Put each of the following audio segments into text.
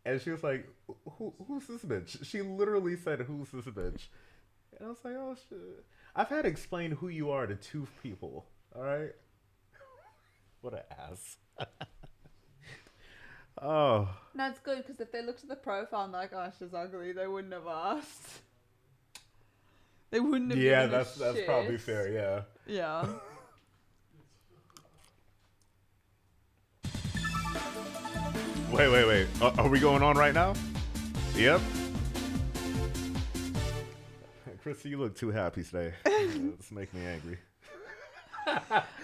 And she was like, who's this bitch? She literally said, who's this bitch? And I was like, oh shit. I've had to explain who you are to two people. All right. What an ass. Oh. No, it's good because if they looked at the profile and they're like, oh, she's ugly, they wouldn't have asked. They wouldn't have Yeah, given a that's shit. probably fair. Yeah. Yeah. Wait. Are we going on right now? Yep. Chrissy, you look too happy today. It's making me angry.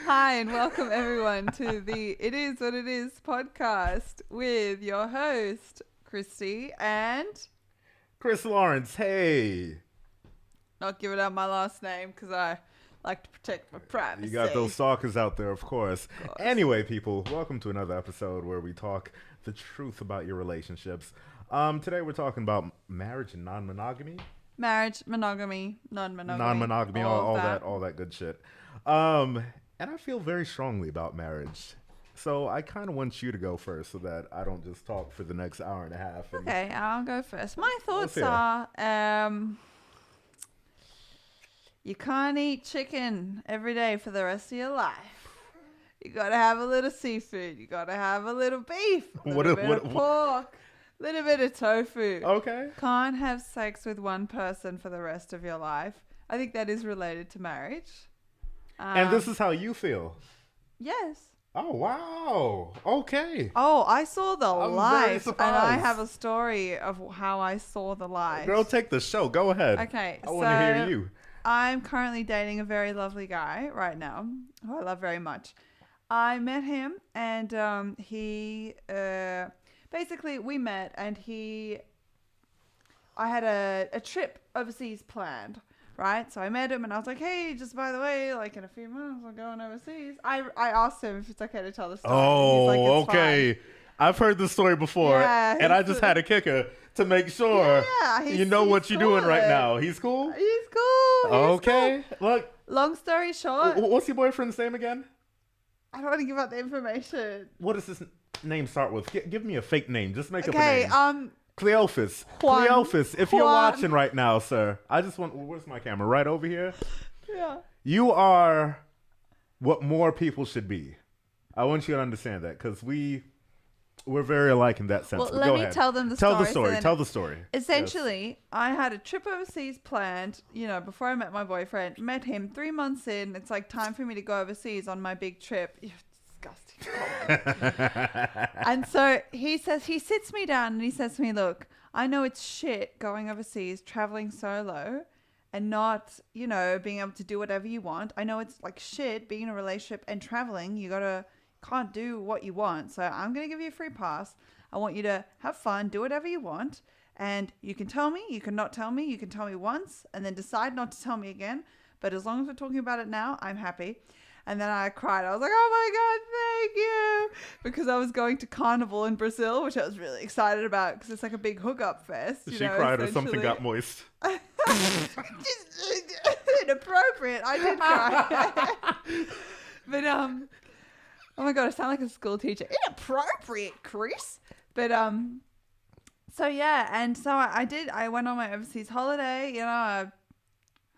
Hi and welcome everyone to the It Is What It Is podcast with your host, Christy, and Chris Lawrence, hey. not giving out my last name because I like to protect my privacy. You got those stalkers out there, of course. Anyway, people, welcome to another episode where we talk the truth about your relationships. Today we're talking about marriage and non-monogamy. Marriage, monogamy, non-monogamy. Non-monogamy, all that good shit. And I feel very strongly about marriage. So I kind of want you to go first so that I don't just talk for the next hour and a half. And Okay, I'll go first. My thoughts Let's hear. are, you can't eat chicken every day for the rest of your life. You got to have a little seafood. You got to have a little beef, a little bit of pork, a little bit of tofu. Okay. Can't have sex with one person for the rest of your life. I think that is related to marriage. And this is how you feel. Yes. Oh, wow. Okay. Oh, I saw the I'm very light, and surprised. I have a story of how I saw the light. Girl, take the show. Go ahead. Okay, I want to hear you. I'm currently dating a very lovely guy right now, who I love very much. I met him, and he basically we met, and I had a trip overseas planned. Right, so I met him and I was like, "Hey, just by the way, like in a few months, I'm going overseas." I asked him if it's okay to tell the story. Oh, He's like, it's okay. fine. I've heard this story before, Yeah, and I just had a kicker to make sure you know what you're doing right now. He's cool? He's cool. Okay. Cool. Look, Long story short, what's your boyfriend's name again? I don't want to give out the information. What does his name start with? Give me a fake name. Just make up a Okay, name. Cleophas. Juan. Cleophas, if you're Juan. watching right now, sir, I just want... Where's my camera? Right over here? Yeah. You are what more people should be. I want you to understand that, because we're very alike in that sense. Well, But let go me ahead. tell them the Tell story. the story. So Tell the story. essentially, I had a trip overseas planned, before I met my boyfriend. Met him 3 months in. It's like time for me to go overseas on my big trip. You're disgusting. And so he sits me down and he says to me, "Look, I know it's shit going overseas, traveling solo and not, being able to do whatever you want. I know it's like shit being in a relationship and traveling. Can't do what you want. So I'm going to give you a free pass. I want you to have fun, do whatever you want. And you can tell me, you can not tell me, you can tell me once and then decide not to tell me again. But as long as we're talking about it now, I'm happy." And then I cried. I was like, "Oh my God, thank you." Because I was going to Carnival in Brazil, which I was really excited about because it's like a big hookup fest. She cried or something got moist. Just inappropriate. I did cry. But, oh my God, I sound like a school teacher. Inappropriate, Chris. But, so yeah. And so I did. I went on my overseas holiday. I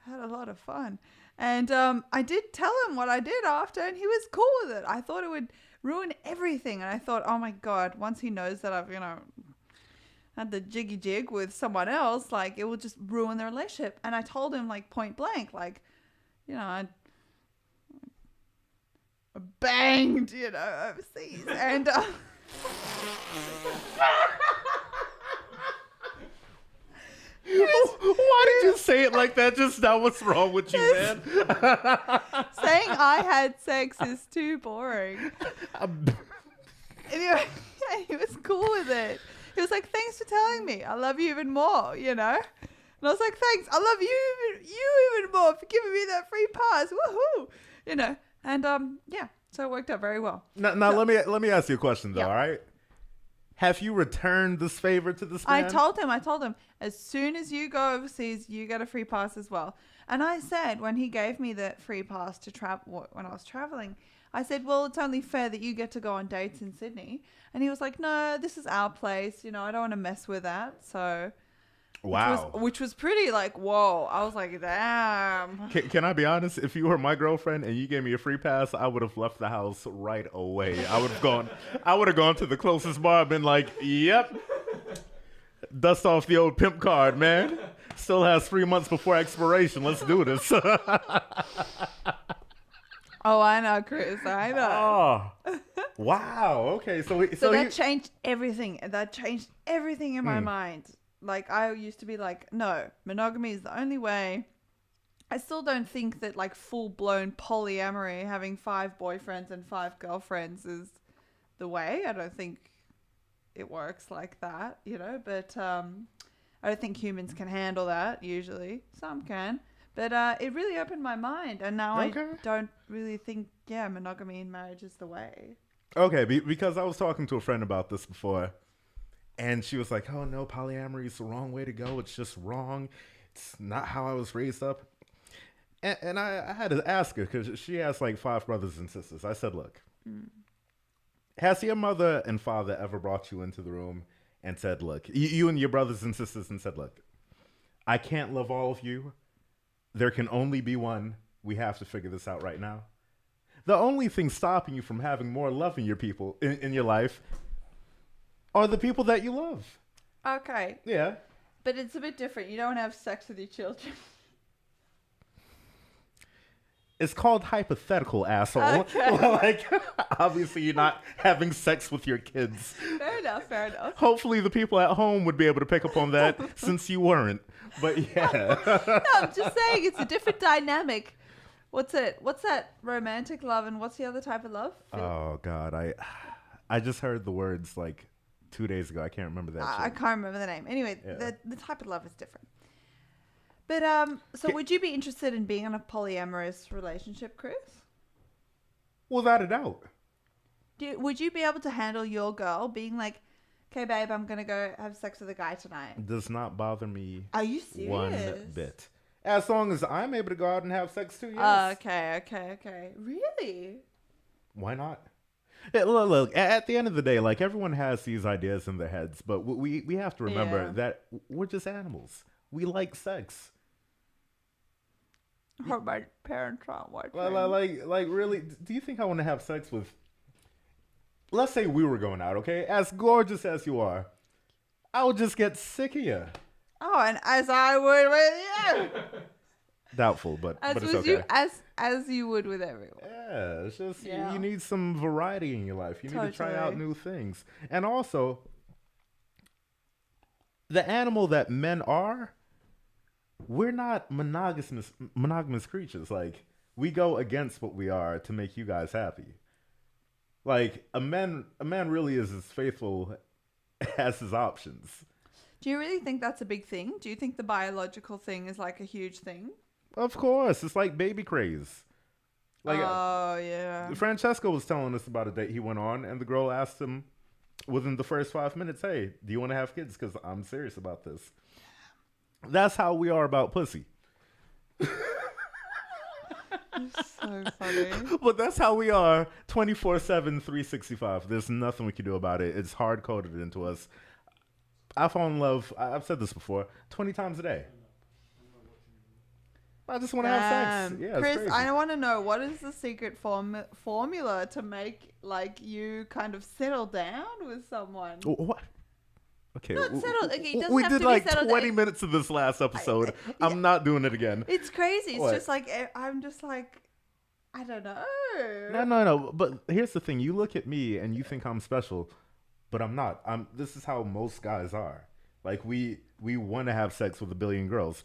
had a lot of fun. And I did tell him what I did after, and he was cool with it. I thought it would ruin everything. And I thought, oh my God, once he knows that I've, had the jiggy jig with someone else, like it will just ruin the relationship. And I told him like point blank, like, I banged, overseas. And Why did you say it like that just now? What's wrong with you, man? saying I had sex is too boring. Anyway, yeah, he was cool with it. He was like, "Thanks for telling me. I love you even more, And I was like, "Thanks. I love you even more for giving me that free pass. Woohoo!" And yeah, so it worked out very well. Now let me ask you a question though, all right? Have you returned this favor to this man? I told him, as soon as you go overseas, you get a free pass as well. And I said, when he gave me the free pass to travel, when I was traveling, I said, well, it's only fair that you get to go on dates in Sydney. And he was like, no, this is our place. You know, I don't want to mess with that. So, Wow. which was pretty like, whoa. I was like, damn. Can I be honest? If you were my girlfriend and you gave me a free pass, I would have left the house right away. I would have gone to the closest bar and been like, yep. Dust off the old pimp card, man. Still has 3 months before expiration. Let's do this. Oh, I know, Chris. I know. Oh, wow. Okay, so that changed everything. That changed everything in my mind. Like, I used to be like, no, monogamy is the only way. I still don't think that like full-blown polyamory, having 5 boyfriends and 5 girlfriends, is the way. I don't think it works like that, you know. But I don't think humans can handle that. Usually, some can. But it really opened my mind, and now I don't really think, monogamy in marriage is the way. Okay, because I was talking to a friend about this before, and she was like, oh, no, polyamory is the wrong way to go. It's just wrong. It's not how I was raised up. And I had to ask her, because she has like 5 brothers and sisters. I said, look, has your mother and father ever brought you into the room and said, look, you and your brothers and sisters, and said, look, I can't love all of you. There can only be one. We have to figure this out right now. The only thing stopping you from having more love in your people in your life are the people that you love. Okay. Yeah. But it's a bit different. You don't have sex with your children. It's called hypothetical, asshole. Okay. Like, obviously you're not having sex with your kids. Fair enough. Hopefully the people at home would be able to pick up on that since you weren't. But yeah. No, I'm just saying it's a different dynamic. What's it? What's that romantic love, and what's the other type of love? Oh God, I just heard the words like 2 days ago. I can't remember that. I can't remember the name. Anyway, the type of love is different. But so would you be interested in being in a polyamorous relationship, Chris? Without a doubt. Would you be able to handle your girl being like, okay, babe, I'm going to go have sex with a guy tonight? Does not bother me. Are you serious? One bit. As long as I'm able to go out and have sex too, yes. Okay. Really? Why not? Yeah, look, at the end of the day, like, everyone has these ideas in their heads, but we have to remember that we're just animals. We like sex. Or my parents aren't watching. Like, really, do you think I want to have sex with... Let's say we were going out, okay? As gorgeous as you are, I would just get sick of you. Oh, and as I would with you. Doubtful, but it's okay. You, as you would with everyone. Yeah, it's just you need some variety in your life. You need to try out new things. And also, the animal that men are, we're not monogamous creatures. Like, we go against what we are to make you guys happy. Like, a man really is as faithful as his options. Do you really think that's a big thing? Do you think the biological thing is like a huge thing? Of course. It's like baby craze. Like, yeah. Francesco was telling us about a date he went on, and the girl asked him within the first 5 minutes, hey, do you want to have kids? Because I'm serious about this. That's how we are about pussy. So funny. But that's how we are 24/7, 365. There's nothing we can do about it. It's hard-coded into us. I fall in love, I've said this before, 20 times a day. I just want to have sex. Yeah, Chris, it's crazy. I want to know, what is the secret formula to make, like, you kind of settle down with someone? What? Okay. Not settled. Okay, it doesn't we have did to like be settled. 20 minutes of this last episode. I'm not doing it again. It's crazy. It's What? just like, I'm just like, I don't know. No. But here's the thing. You look at me and you think I'm special, but I'm not. This is how most guys are. Like, we want to have sex with a billion girls.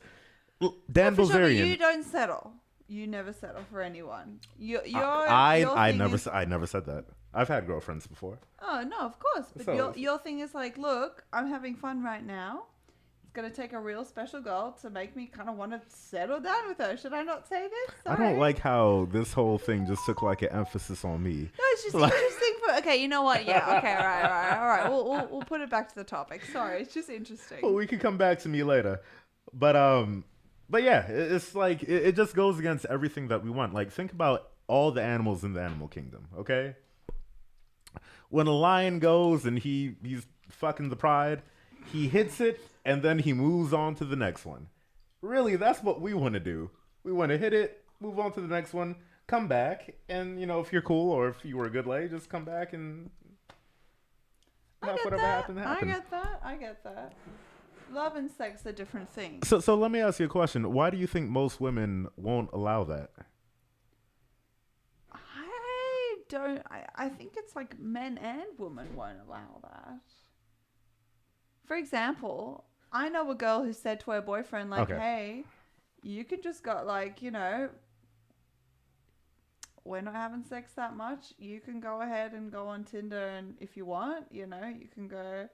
Dan Bilzerian. Sure, you don't settle. You never settle for anyone. I never said that. I've had girlfriends before. Oh no, of course. But your thing is like, look, I'm having fun right now. It's gonna take a real special girl to make me kind of want to settle down with her. Should I not say this? Sorry. I don't like how this whole thing just took like an emphasis on me. No, it's just interesting. Okay, you know what? Yeah. Okay. All right. We'll put it back to the topic. Sorry, it's just interesting. Well, we can come back to me later, but yeah, it's like it just goes against everything that we want. Like, think about all the animals in the animal kingdom, okay? When a lion goes and he's fucking the pride, he hits it and then he moves on to the next one. Really, that's what we want to do. We want to hit it, move on to the next one, come back, and if you're cool or if you were a good lady, just come back and have whatever happened happen. I get that. Love and sex are different things. So let me ask you a question. Why do you think most women won't allow that? I think it's like men and women won't allow that. For example, I know a girl who said to her boyfriend, like, hey, you can just go, like, we're not having sex that much. You can go ahead and go on Tinder, and if you want, you can go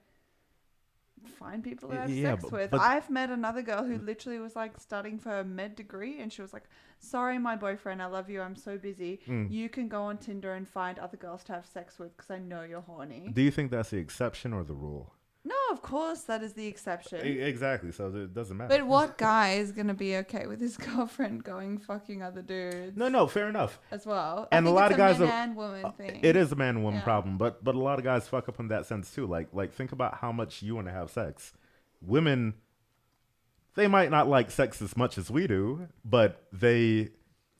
find people to have sex with. But I've met another girl who literally was like studying for her med degree, and she was like, sorry, my boyfriend, I love you, I'm so busy. You can go on Tinder and find other girls to have sex with because I know you're horny. Do you think that's the exception or the rule? No, of course that is the exception. Exactly, so it doesn't matter. But what guy is going to be okay with his girlfriend going fucking other dudes? No, fair enough. As well. And I think a lot of guys man and woman thing. It is a man and woman problem, but a lot of guys fuck up in that sense too. Like think about how much you want to have sex. Women, they might not like sex as much as we do, but they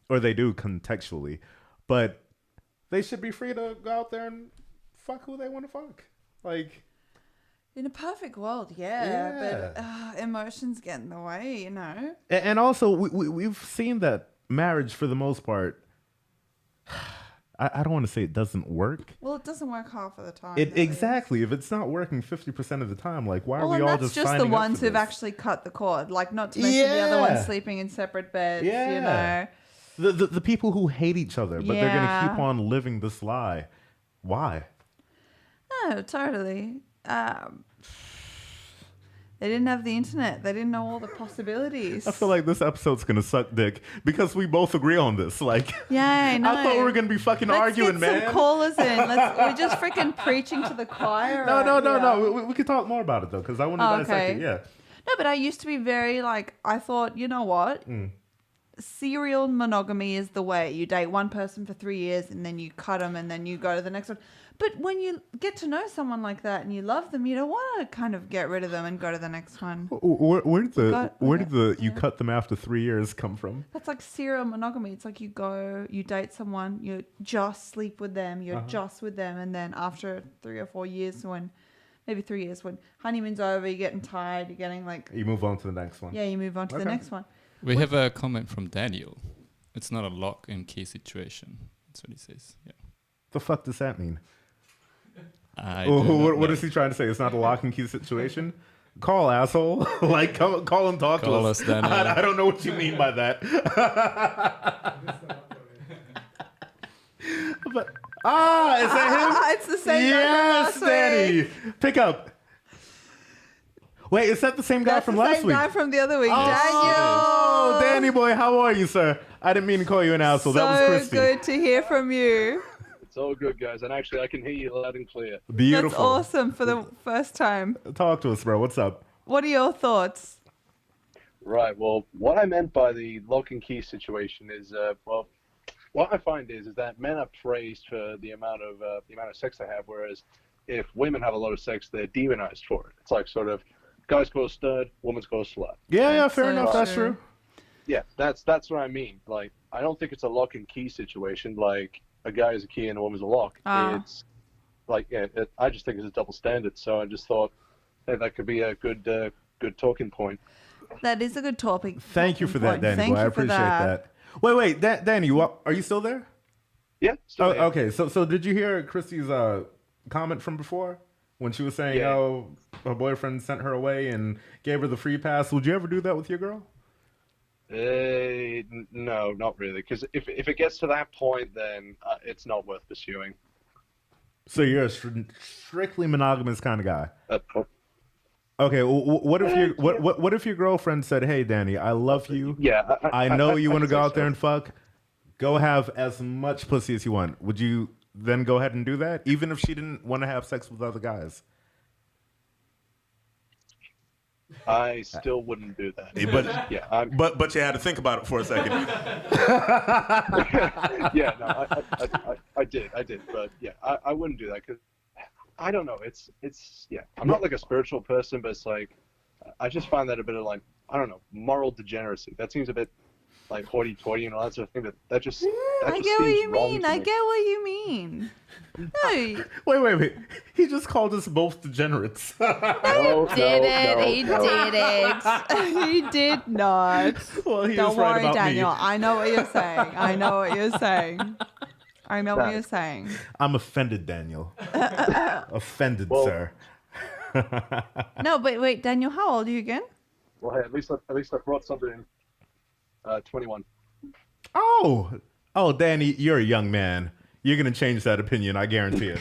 do contextually, but they should be free to go out there and fuck who they want to fuck. Like, in a perfect world, but emotions get in the way, And also, we've seen that marriage, for the most part, I don't want to say it doesn't work. Well, it doesn't work half of the time. Exactly. If it's not working 50% of the time, like, why are we all just signing up for this? That's just the ones who've actually cut the cord. Like, not to mention the other ones sleeping in separate beds, The people who hate each other, but they're going to keep on living this lie. Why? No, totally. They didn't have the internet. They didn't know all the possibilities. I feel like this episode's gonna suck dick because we both agree on this. Like, I thought we were gonna be fucking arguing, man. Let's get some callers in. We're just freaking preaching to the choir. No. We could talk more about it though, because I want to dissect it. Yeah. No, but I used to be very like, I thought, you know what? Serial monogamy is the way. You date one person for 3 years and then you cut them and then you go to the next one. But when you get to know someone like that and you love them, you don't want to kind of get rid of them and go to the next one. Where did the you cut them after 3 years come from? That's like serial monogamy. It's like you date someone, you just sleep with them, you're just with them, and then after 3 or 4 years, when honeymoon's over, you're getting tired, you're getting like... You move on to the next one. Yeah, you move on to the next one. We have a comment from Daniel. It's not a lock and key situation. That's what he says. Yeah. The fuck does that mean? What is he trying to say? It's not a lock and key situation? Call, asshole. Like, call and talk to us. I don't know what you mean by that. But is that him? It's the same guy from last week. Pick up. Wait, is that the same guy from last week? That's the same guy from the other week. Daniel! Danny boy, how are you, sir? I didn't mean to call you an asshole. That was Christy. So good to hear from you. It's all good, guys. And actually, I can hear you loud and clear. Beautiful. That's awesome for the first time. Talk to us, bro. What's up? What are your thoughts? Right. Well, what I meant by the lock and key situation is, what I find is that men are praised for the amount of sex they have, whereas if women have a lot of sex, they're demonized for it. It's like sort of guys go stud, women's go slut. Yeah, fair enough. That's true. Yeah, that's what I mean. Like, I don't think it's a lock and key situation. Like, a guy is a key and a woman's a lock. It's like, I just think it's a double standard. So I just thought that could be a good talking point. That is a good topic. Thank you for that, Danny. I appreciate that. Wait, Danny, are you still there? Yeah. Still there. Okay. So did you hear Christy's comment from before when she was saying, her boyfriend sent her away and gave her the free pass? Would you ever do that with your girl? No, not really. Because if it gets to that point, then it's not worth pursuing. So you're a strictly monogamous kind of guy. Okay. What if your girlfriend said, "Hey, Danny, I love you. Yeah. I know you want to go out there and fuck. Go have as much pussy as you want." Would you then go ahead and do that, even if she didn't want to have sex with other guys? I still wouldn't do that. Hey, but Yeah, but you had to think about it for a second. yeah, no, I did, but yeah, I wouldn't do that because I don't know. It's yeah. I'm not like a spiritual person, but it's like I just find that a bit of like I don't know moral degeneracy. That seems a bit like hoity-toity and all that sort of thing. That just I get what you mean. I get what you mean. No, Wait. He just called us both degenerates. No, did no, it. no, He no. did it. He did not. Well, he Don't was right worry, about Daniel. me. I know what you're saying. I know what you're saying. I know what you're saying. I'm offended, Daniel. Offended, Well- sir. No, but wait, Daniel, how old are you again? Well, hey, at least I brought something. 21. Oh, Danny, you're a young man. You're gonna change that opinion. I guarantee it.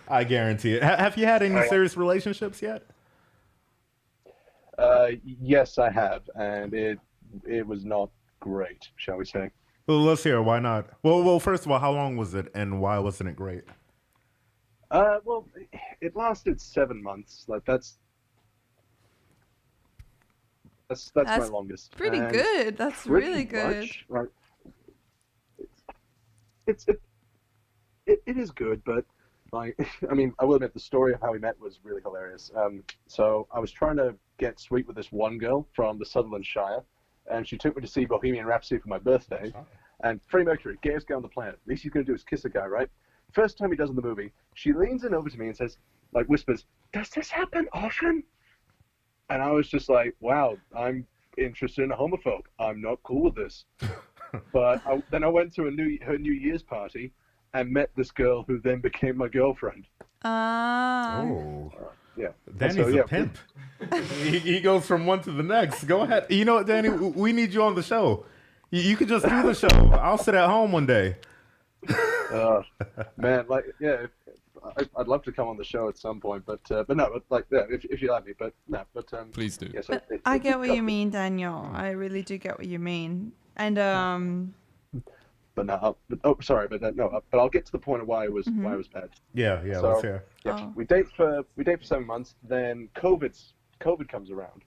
I guarantee it. Have you had any serious relationships yet? Yes, I have, and it was not great, shall we say? Well, let's hear. Why not? Well, first of all, how long was it, and why wasn't it great? Well, it lasted 7 months. Like that's my longest. Pretty And good. That's pretty really good. much, like, it is good, but like I mean, I will admit the story of how we met was really hilarious. So I was trying to get sweet with this one girl from the Sutherland Shire, and she took me to see Bohemian Rhapsody for my birthday. And Freddie Mercury, gayest guy on the planet. Least he's gonna do is kiss a guy, right? First time he does in the movie, she leans in over to me and says, like whispers, "Does this happen often?" And I was just like, wow, I'm interested in a homophobe. I'm not cool with this. But then I went to her New Year's party and met this girl who then became my girlfriend. Oh, Yeah. Danny's a pimp. he goes from one to the next. Go ahead. You know what, Danny? We need you on the show. You could just do the show. I'll sit at home one day. Man, like, yeah, I'd love to come on the show at some point, but no, like, yeah, if you let me, but no, but Please do. Yeah, so But I get what you mean, Daniel. I really do get what you mean. And But no, but I'll get to the point of why it was bad. Yeah, So, let's hear. Yeah, Oh. we date for 7 months. Then COVID comes around,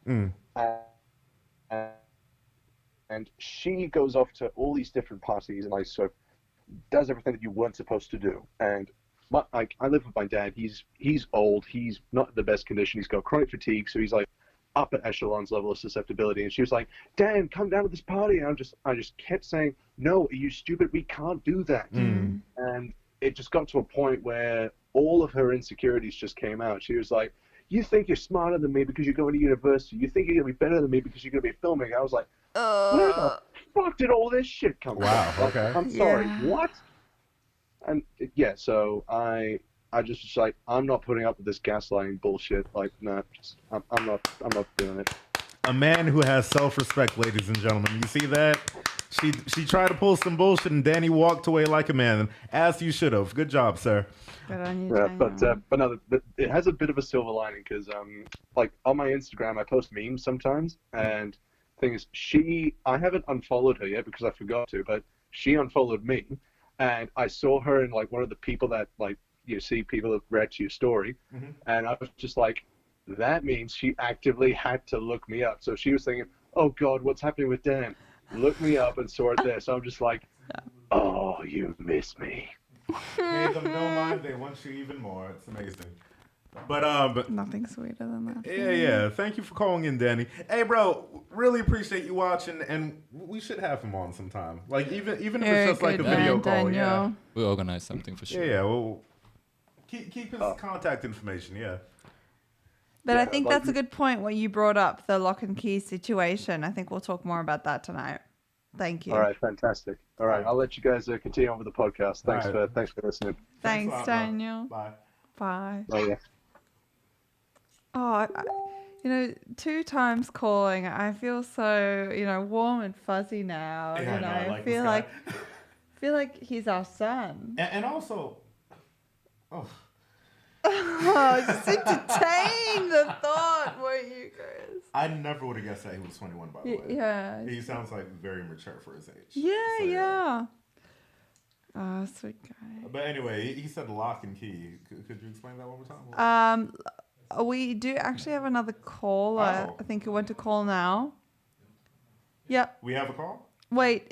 and she goes off to all these different parties and like sort of does everything that you weren't supposed to do. And I live with my dad. He's old. He's not in the best condition. He's got chronic fatigue, so he's like upper echelons level of susceptibility. And she was like, "Dan, come down to this party." And I just kept saying, "No, are you stupid? We can't do that." And it just got to a point where all of her insecurities just came out. She was like, "You think you're smarter than me because you're going to university. You think you're going to be better than me because you're going to be filming." I was like, where the fuck did all this shit come from? Wow, Like, okay. I'm sorry, Yeah. what? And yeah, so I just was like, I'm not putting up with this gaslighting bullshit. Like, nah, I'm not doing it. A man who has self-respect, ladies and gentlemen. You see that? She tried to pull some bullshit, and Danny walked away like a man, as you should have. Good job, sir. good on you, Yeah, Daniel. but no, it has a bit of a silver lining because like on my Instagram, I post memes sometimes, and thing is, I haven't unfollowed her yet because I forgot to, but she unfollowed me, and I saw her in like one of the people that like you see people that react to your story, and I was just like, that means she actively had to look me up. So she was thinking, oh God, what's happening with Dan? Look me up and saw it there. So I'm just like, oh, you miss me. Pay them no mind, they want you even more. It's amazing. But Nothing sweeter than that. yeah. Thank you for calling in, Danny. Hey, bro, really appreciate you watching, and we should have him on sometime. Like even if Very it's just like a good, video man, call. Daniel. We'll organize something for sure. Yeah. Well, keep his contact information. Yeah. But Yeah, I think like- that's a good point what you brought up, the lock and key situation. I think we'll talk more about that tonight. Thank you. All right, fantastic. All right, I'll let you guys continue on with the podcast. Thanks All right. thanks for listening. Thanks, a lot, bro. Daniel. Bye. Bye. Oh yeah. Oh, you know, 2 times calling. I feel so, warm and fuzzy now. Yeah, I know, I I like feel this guy. feel like he's our son. And also, Oh, just entertain the thought, won't you, Chris? I never would have guessed that he was 21. By the way. Yeah. He sounds like very mature for his age. Yeah, So, yeah. Oh, sweet guy. But anyway, he said lock and key. Could you explain that one more time? we do actually have another call. Oh. I think you want to call now. Yep. We have a call? Wait.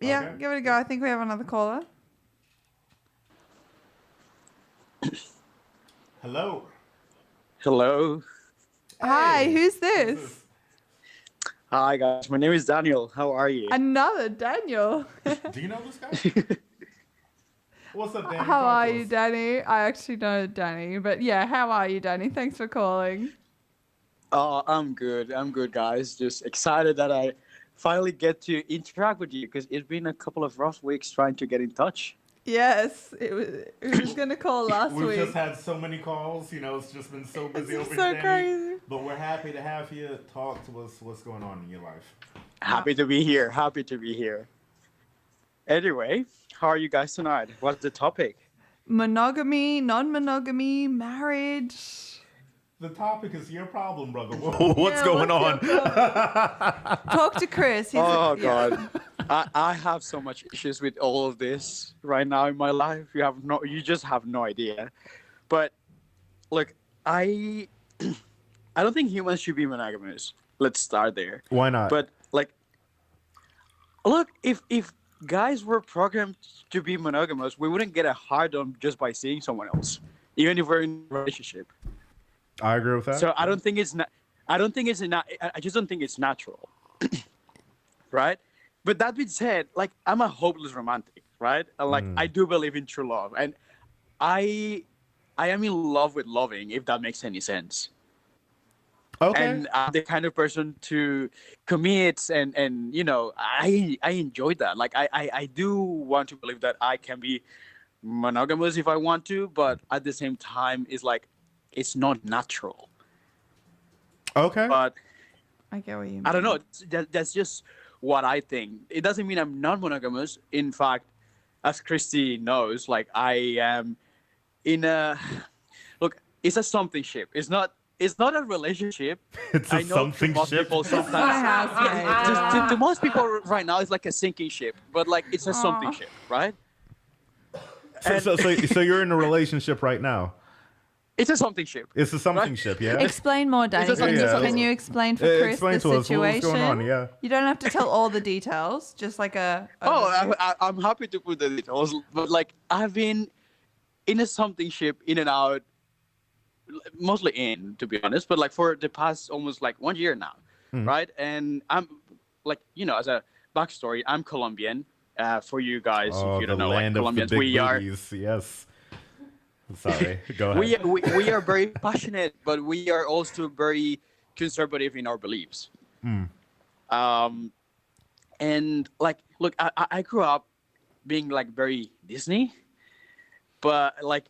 Yeah, Okay. give it a go. I think we have another caller. Hello. Hello. Hi, Hey. who's this? Hi, guys. My name is Daniel. How are you? Another Daniel. Do you know this guy? What's up, Danny? How Talk are to you, us. Danny? I actually know Danny, but yeah, how are you, Danny? Thanks for calling. I'm good. I'm good, guys. Just excited that I finally get to interact with you because it's been a couple of rough weeks trying to get in touch. Yes, we was gonna call last We've week. just had so many calls. You know, it's just been so busy It's over so here, Danny. crazy. But we're happy to have you talk to us. What's going on in your life? Happy to be here. Happy to be here. Anyway, how are you guys tonight? What's the topic? Monogamy, non-monogamy, marriage. The topic is your problem, brother. What's Yeah, going what's on? your problem? Talk to Chris. He's Oh, yeah. God. I have so much issues with all of this right now in my life. You just have no idea. But look, I don't think humans should be monogamous. Let's start there. Why not? But like, look, if guys were programmed to be monogamous, we wouldn't get a hard on just by seeing someone else, even if we're in a relationship. I agree with that. So I don't think it's not. I just don't think it's natural, right? But that being said, like I'm a hopeless romantic, right? And like I do believe in true love, and I am in love with loving, if that makes any sense. Okay. And I'm the kind of person to commit, and you know, I enjoy that. Like I do want to believe that I can be monogamous if I want to, but at the same time, it's not natural. Okay. But I get what you mean. I don't know. That's just what I think. It doesn't mean I'm not monogamous. In fact, as Christy knows, like I am in a look. It's a something ship. It's not a relationship. It's a I know something to most ship. people My sometimes. housemate. To most people right now, it's like a sinking ship, but like it's a something Aw. ship, right? So you're in a relationship right now. It's a something ship. It's a something Right. ship, yeah? Explain more, Danny. It's a- Can, you, Yeah. can you explain for Chris Explain the to us situation? what's going on, yeah. You don't have to tell all the details, just like a. Oh, overview. I'm happy to put the details, but like I've been in a something ship, in and out, mostly in, to be honest, but like for the past almost like 1 year now, right? And I'm like, you know, as a backstory, I'm Colombian. For you guys, Oh, if you don't the know, like land of the Colombians, big we are booties. Yes. Sorry. Go ahead. we are very passionate, but we are also very conservative in our beliefs. And like, look, I grew up being like very Disney, but like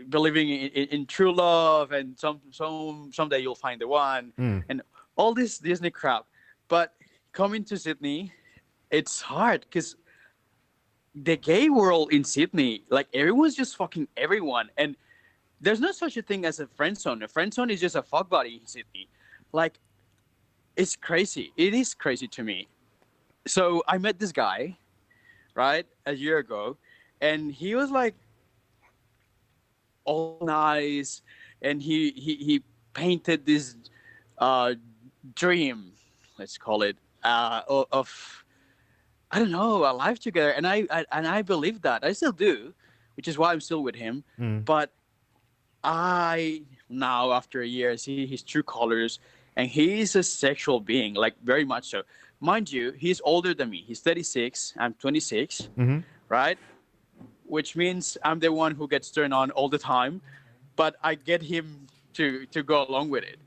believing in true love and someday you'll find the one and all this Disney crap. But coming to Sydney, it's hard because the gay world in Sydney, like everyone's just fucking everyone, and there's no such a thing as a friend zone. A friend zone is just a fuck buddy in Sydney. Like, it's crazy. It is crazy to me. So I met this guy, right, a year ago, and he was like all nice, and he painted this dream, let's call it, of I don't know, a life together, and I believe that. I still do, which is why I'm still with him. But I now, after a year, see his true colors, and he's a sexual being, like very much so. Mind you, he's older than me. He's 36. I'm 26, right? Which means I'm the one who gets turned on all the time, but I get him to go along with it.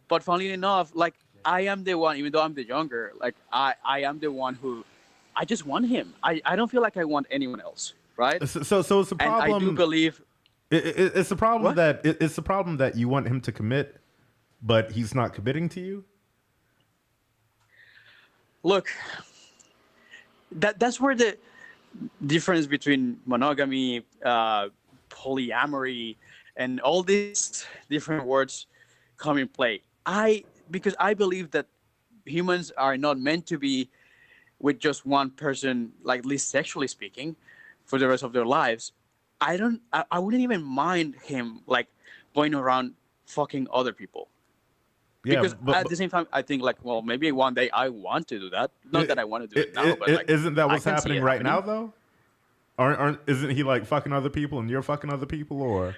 But funnily enough, like I am the one, even though I'm the younger, like I am the one who. I just want him. I don't feel like I want anyone else, right? So it's a problem. And I do believe it's a problem What? that it's a problem that you want him to commit, but he's not committing to you. look, that's where the difference between monogamy, polyamory, and all these different words come in play. Because I believe that humans are not meant to be with just one person, like at least sexually speaking, for the rest of their lives. I wouldn't even mind him like going around fucking other people. Yeah, Because at the same time, I think like, well, maybe one day I want to do that. Not that I want to do it now, but like, isn't that what's I can see happening it right now happening. though? Isn't he like fucking other people and you're fucking other people, or?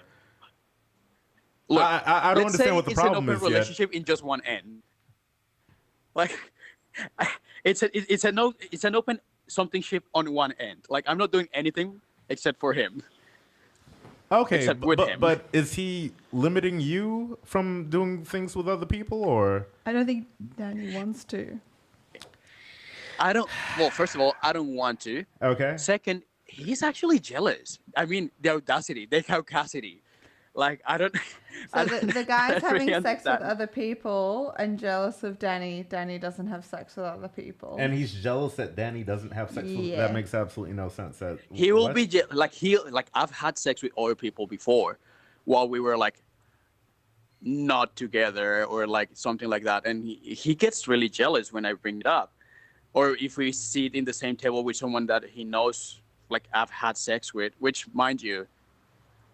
Look, I don't let's say understand what the it's problem an is open relationship in just one end. Like, it's an open something ship on one end. Like, I'm not doing anything except for him. Okay, Except with him. but is he limiting you from doing things with other people, or? I don't think Danny wants to. Well, first of all, I don't want to. Okay. Second, he's actually jealous. I mean, the audacity, the caucasity. Like, I don't. So the guy's having really sex with understand. other people and jealous of Danny. Danny doesn't have sex with other people. And he's jealous that Danny doesn't have sex with. Yeah. That makes absolutely no sense. He will what? be like I've had sex with other people before, while we were like not together or like something like that, and he gets really jealous when I bring it up, or if we sit in the same table with someone that he knows like I've had sex with, which mind you,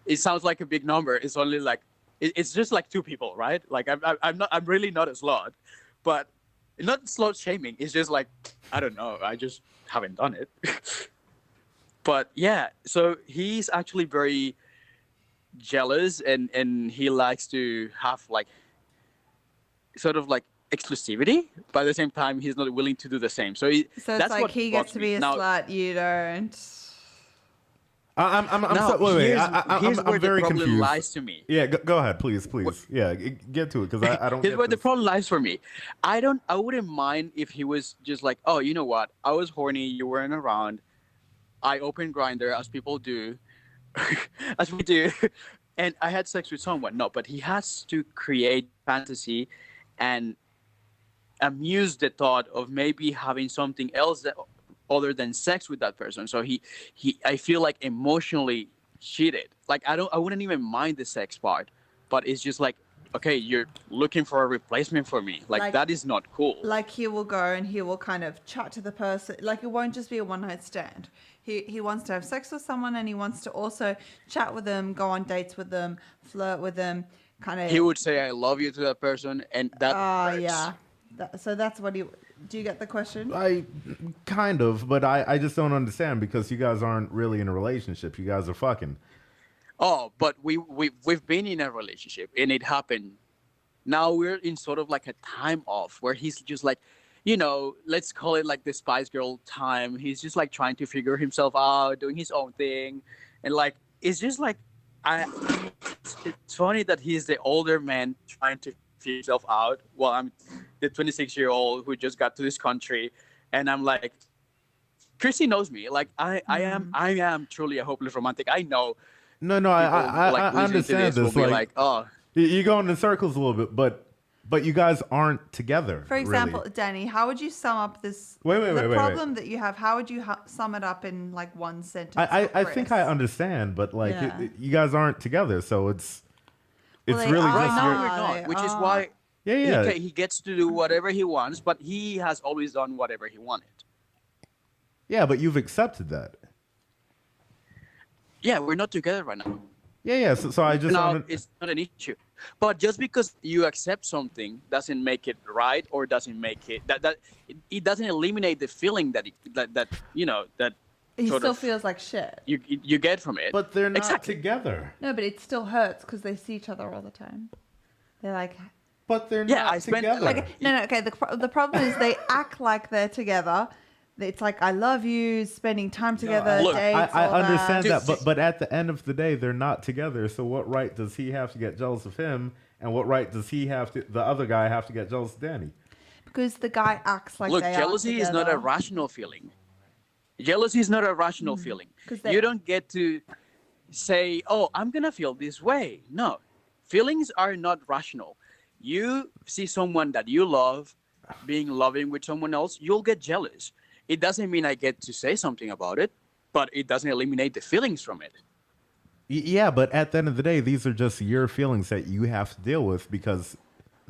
it sounds like a big number. It's only like it's just like 2 people, right? Like I'm really not a slut, but not slut shaming. It's just like I don't know. I just haven't done it. But yeah, so he's actually very jealous and he likes to have like sort of like exclusivity, but at the same time he's not willing to do the same. So it's that's like what he gets bugs to me. be a Now, slut, you don't. Wait. Here's where I'm very the problem confused. lies to me. Yeah, go ahead, please. Yeah, get to it because I don't. Here's get where the this. problem lies for me. I wouldn't mind if he was just like, oh, you know what? I was horny. You weren't around. I opened Grindr as people do, as we do, and I had sex with someone. No, but he has to create fantasy and amuse the thought of maybe having something else other than sex with that person. So I feel like emotionally cheated. Like I wouldn't even mind the sex part, but it's just like, okay, you're looking for a replacement for me. Like that is not cool. Like he will go and he will kind of chat to the person. Like it won't just be a one night stand. He wants to have sex with someone and he wants to also chat with them, go on dates with them, flirt with them, kind of. He would say "I love you" to that person, and that. Hurts. Yeah. So that's what he. Do you get the question? I kind of, but I just don't understand because you guys aren't really in a relationship. You guys are fucking. Oh, but we've been in a relationship and it happened. Now we're in sort of like a time off where he's just like, you know, let's call it like the Spice Girl time. He's just like trying to figure himself out, doing his own thing, and like it's just like it's funny that he's the older man trying to figure himself out while I'm the 26-year-old who just got to this country, and I'm like, Chrissy knows me. Like I am truly a hopeless romantic. I know. No, I understand this. Will be like, oh, you're going in circles a little bit, but you guys aren't together. For example, really. Danny, how would you sum up this? Wait, problem that you have. How would you sum it up in like one sentence? I think I understand, but like you guys aren't together, so it's really just not, which is why yeah. He gets to do whatever he wants, but he has always done whatever he wanted. Yeah, but you've accepted that. Yeah, we're not together right now. Yeah. So I just it's not an issue. But just because you accept something doesn't make it right, or doesn't make it that it doesn't eliminate the feeling that you know that he still feels like shit. You get from it. But they're not together. No, but it still hurts because they see each other all the time. They're like. But they're not together. No. Okay. The problem is they act like they're together. It's like, I love you, spending time together, look, dates, I all understand that. but at the end of the day, they're not together. So what right does he have to get jealous of him? And what right does the other guy have to get jealous of Danny? Because the guy acts like they jealousy is not a rational feeling. Jealousy is not a rational feeling. You don't get to say, oh, I'm going to feel this way. No, feelings are not rational. You see someone that you love being loving with someone else, you'll get jealous. It doesn't mean I get to say something about it, but it doesn't eliminate the feelings from it. Yeah, but at the end of the day, these are just your feelings that you have to deal with because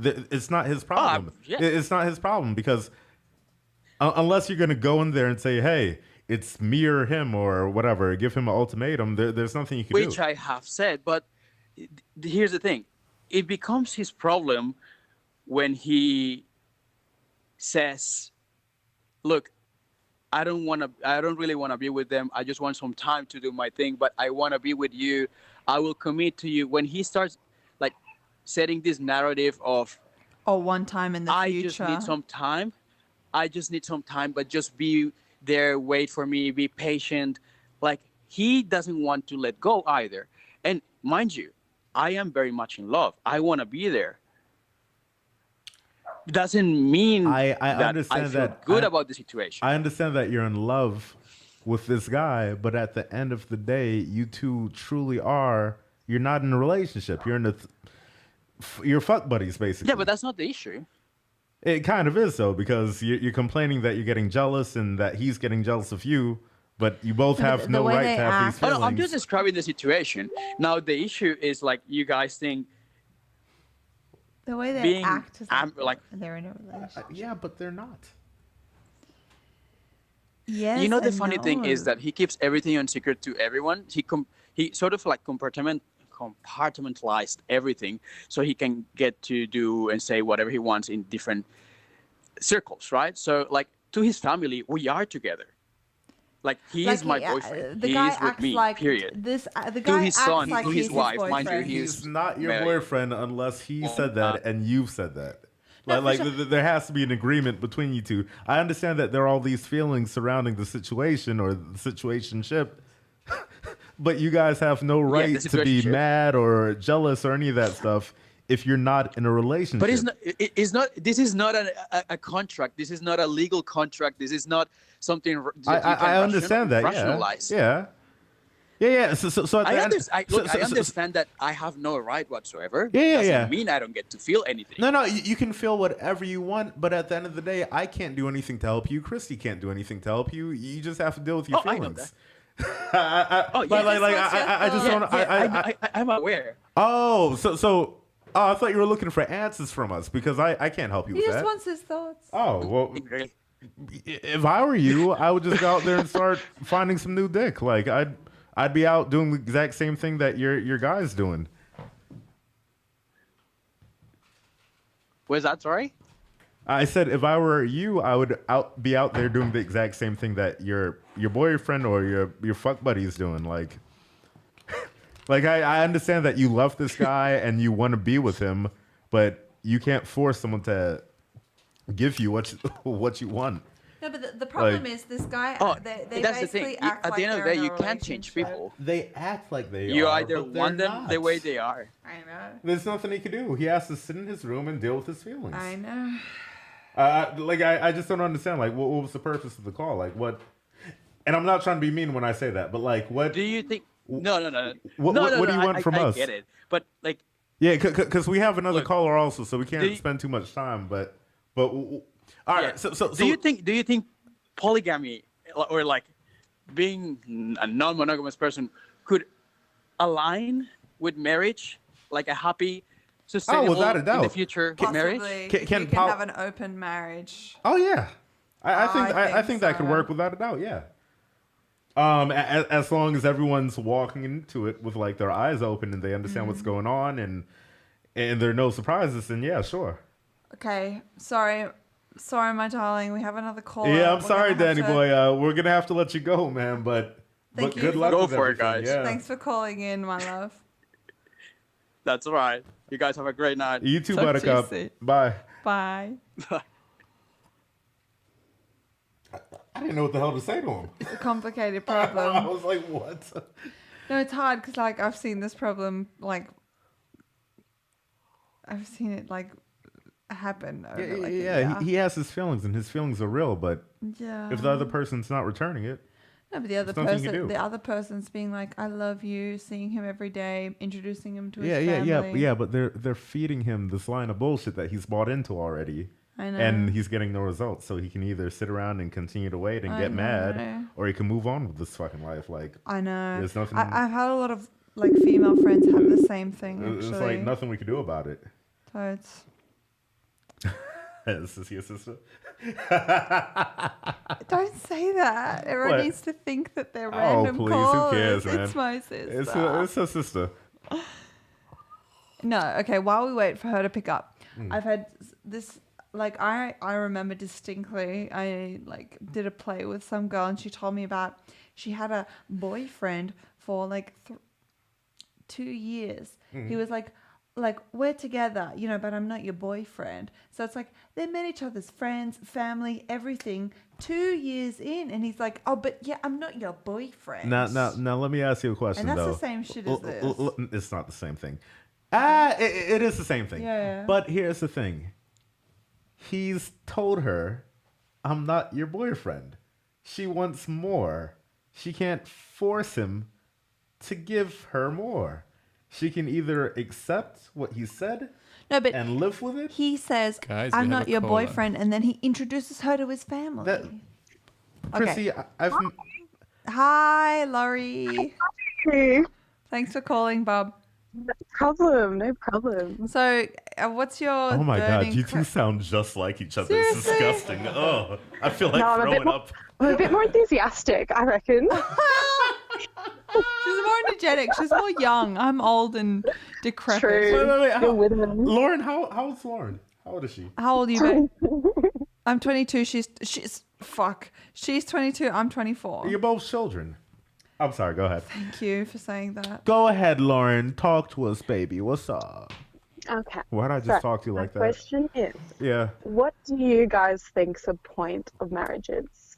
it's not his problem. It's not his problem because unless you're going to go in there and say, hey, it's me or him or whatever, give him an ultimatum, there's nothing you can do. Which I have said, but here's the thing. It becomes his problem when he says, look, I don't really want to be with them. I just want some time to do my thing, but I want to be with you. I will commit to you. When he starts like setting this narrative of, Or one time in the I future. just need some time. But just be there, wait for me, be patient. Like, he doesn't want to let go either. And mind you, I am very much in love. I want to be there. Doesn't mean I that understand I feel that. good about the situation. I understand that you're in love with this guy, but at the end of the day, you two truly are. You're not in a relationship. You're in you're fuck buddies, basically. Yeah, but that's not the issue. It kind of is, though, because you're complaining that you're getting jealous and that he's getting jealous of you, but you both have the no way right they to have these act- feelings. No, I'm just describing the situation. Now, the issue is like you guys think The way they being act is like they're in a relationship. Yeah, but they're not. Yes, you know, the and funny thing is no. that he keeps everything on secret to everyone. He sort of like compartmentalized everything so he can get to do and say whatever he wants in different circles, right? So like to his family, we are together. Like he is my boyfriend. The He guy is with acts me. like Period. this. The To guy his acts son, like to he's his wife, mind you, boyfriend. He's not your married. boyfriend unless he said that and you've said that. No, Like, for there has to be an agreement between you two. I understand that there are all these feelings surrounding the situation or the situationship, but you guys have no right to be situationship. mad or jealous or any of that stuff if you're not in a relationship. But it's not. This is not a contract. This is not a legal contract. This is not something that you can I understand that. rationalize. Yeah. So at the I end, understand that I have no right whatsoever. Yeah, Doesn't mean I don't get to feel anything. No, you can feel whatever you want, but at the end of the day, I can't do anything to help you. Christy can't do anything to help you. You just have to deal with your I know feelings. that. I just want. I'm aware. Oh, I thought you were looking for answers from us because I can't help you He with just that. wants his thoughts. Oh well, if I were you, I would just go out there and start finding some new dick. Like I'd be out doing the exact same thing that your guy's doing. Was that sorry? I said if I were you, I would be out there doing the exact same thing that your boyfriend or your fuck buddy is doing. Like I understand that you love this guy and you want to be with him, but you can't force someone to give you what you want. No, but the problem Like- is this guy. They that's the basically thing. act At like the end of the they're day, in a you can't change relationship. people. They act like they You are. either but they're want them not. the way they are. I know. There's nothing he can do. He has to sit in his room and deal with his feelings. I know. I just don't understand. Like, what was the purpose of the call? Like, what? And I'm not trying to be mean when I say that, but like, what? Do you think? No. What do you want from us? I get it, but like, Yeah, because we have another Look, caller also, so we can't do you- spend too much time. But all right. yeah. So do you think polygamy or like being a non-monogamous person could align with marriage, like a happy, sustainable without a in doubt. the future marriage? Possibly, Can you can pol- have an open marriage. Oh yeah, I I think that could so. work without a doubt. Yeah. As long as everyone's walking into it with like their eyes open and they understand what's going on and there are no surprises, then yeah, sure. Okay, sorry, my darling. We have another call. Yeah, I'm sorry, Danny boy. We're gonna have to let you go, man. But Thank you good for- luck. Go with for it, everything. guys. Yeah. Thanks for calling in, my love. That's all right. You guys have a great night. You too, Talk to you Buttercup. soon. Bye. Bye. I didn't know what the hell to say to him. It's a complicated I problem. was like, what? No, it's hard because like I've seen this problem like I've seen it like happen over like a year. He has his feelings, and his feelings are real. But Yeah. if the other person's not returning it, No, but the other There's nothing you can person, do. the other person's being like, "I love you," seeing him every day, introducing him to his yeah. family. But they're feeding him this line of bullshit that he's bought into already, I know. and he's getting no results. So he can either sit around and continue to wait and I get mad, know. or he can move on with this fucking life. Like I know. There's nothing- I've had a lot of like female friends have the same thing actually. it's like nothing we can do about it. So it's This is your sister. don't say that. Everyone What? needs to think that they're Oh, random please, who calls. cares, man? It's my sister. It's her sister. No, okay. While we wait for her to pick up, I've had this. Like I remember distinctly. I like did a play with some girl, and she told me about she had a boyfriend for like 2 years. He was like we're together, you know, but I'm not your boyfriend. So it's like they met each other's friends, family, everything. 2 years in, and he's like, oh, but yeah, I'm not your boyfriend. Now, let me ask you a question. And that's though. the same shit as this. It's not the same thing. It is the same thing. Yeah. But here's the thing. He's told her, I'm not your boyfriend. She wants more. She can't force him to give her more. She can either accept what he said and live with it. He says, Guys, we I'm have not a your caller. boyfriend, and then he introduces her to his family. Chrissy, I've... Hi, Laurie. Hey, Thanks for calling, Bob. no problem. So, what's your Oh my God, burning you two sound just like each other. It's Seriously? disgusting. Oh, I feel like No, I'm a bit throwing more- up. I'm a bit more enthusiastic, I reckon. She's more energetic. She's more young. I'm old and decrepit. True. Wait. You're with me. Lauren, how old's Lauren? How old is she? How old are you, babe? I'm 22. She's 22. I'm 24. You're both children. I'm sorry, go ahead. Thank you for saying that. Go ahead, Lauren. Talk to us, baby. What's up? Okay. Why'd I just talk to you like My that? question is, Yeah. what do you guys think the point of marriage is?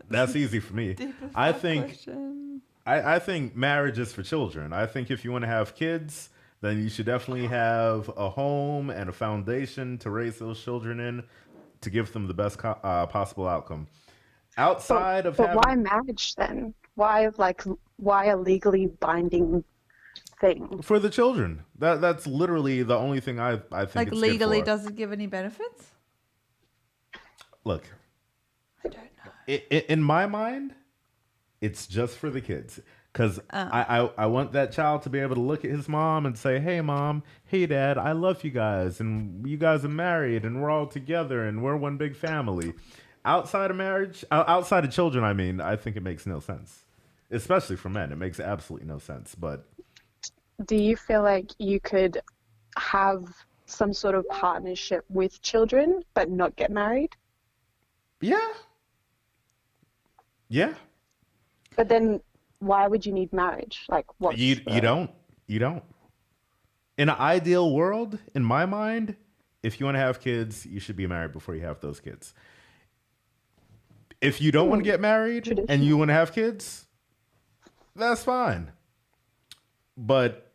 That's easy for me. Deep as I that think question. I think marriage is for children. I think if you want to have kids, then you should definitely have a home and a foundation to raise those children in to give them the best possible outcome. Outside of But having... why marriage then? Why a legally binding thing? For the children. That's literally the only thing I think Like it's legally, good for. does it give any benefits? Look, I don't know. in my mind, it's just for the kids. Because I want that child to be able to look at his mom and say, hey, mom, hey, dad, I love you guys. And you guys are married and we're all together and we're one big family. Outside of marriage, outside of children, I mean, I think it makes no sense. Especially for men. It makes absolutely no sense. But Do you feel like you could have some sort of partnership with children but not get married? yeah. Yeah. But then why would you need marriage? Like what? You don't. In an ideal world, in my mind, if you want to have kids, you should be married before you have those kids. If you don't want to get married and you want to have kids, that's fine. But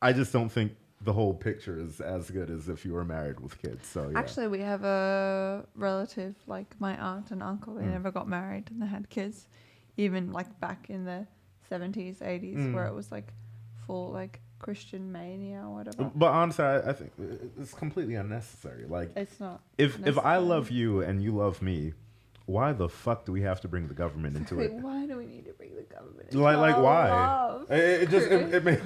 I just don't think the whole picture is as good as if you were married with kids. So yeah. Actually, we have a relative, like my aunt and uncle. They never got married and they had kids, even like back in the 70s, 80s, where it was like full like Christian mania or whatever. But honestly, I think it's completely unnecessary. Like, It's not. if I necessary. love you and you love me, why the fuck do we have to bring the government into Wait, it? why do we need to bring the government into Like our why? love? It may...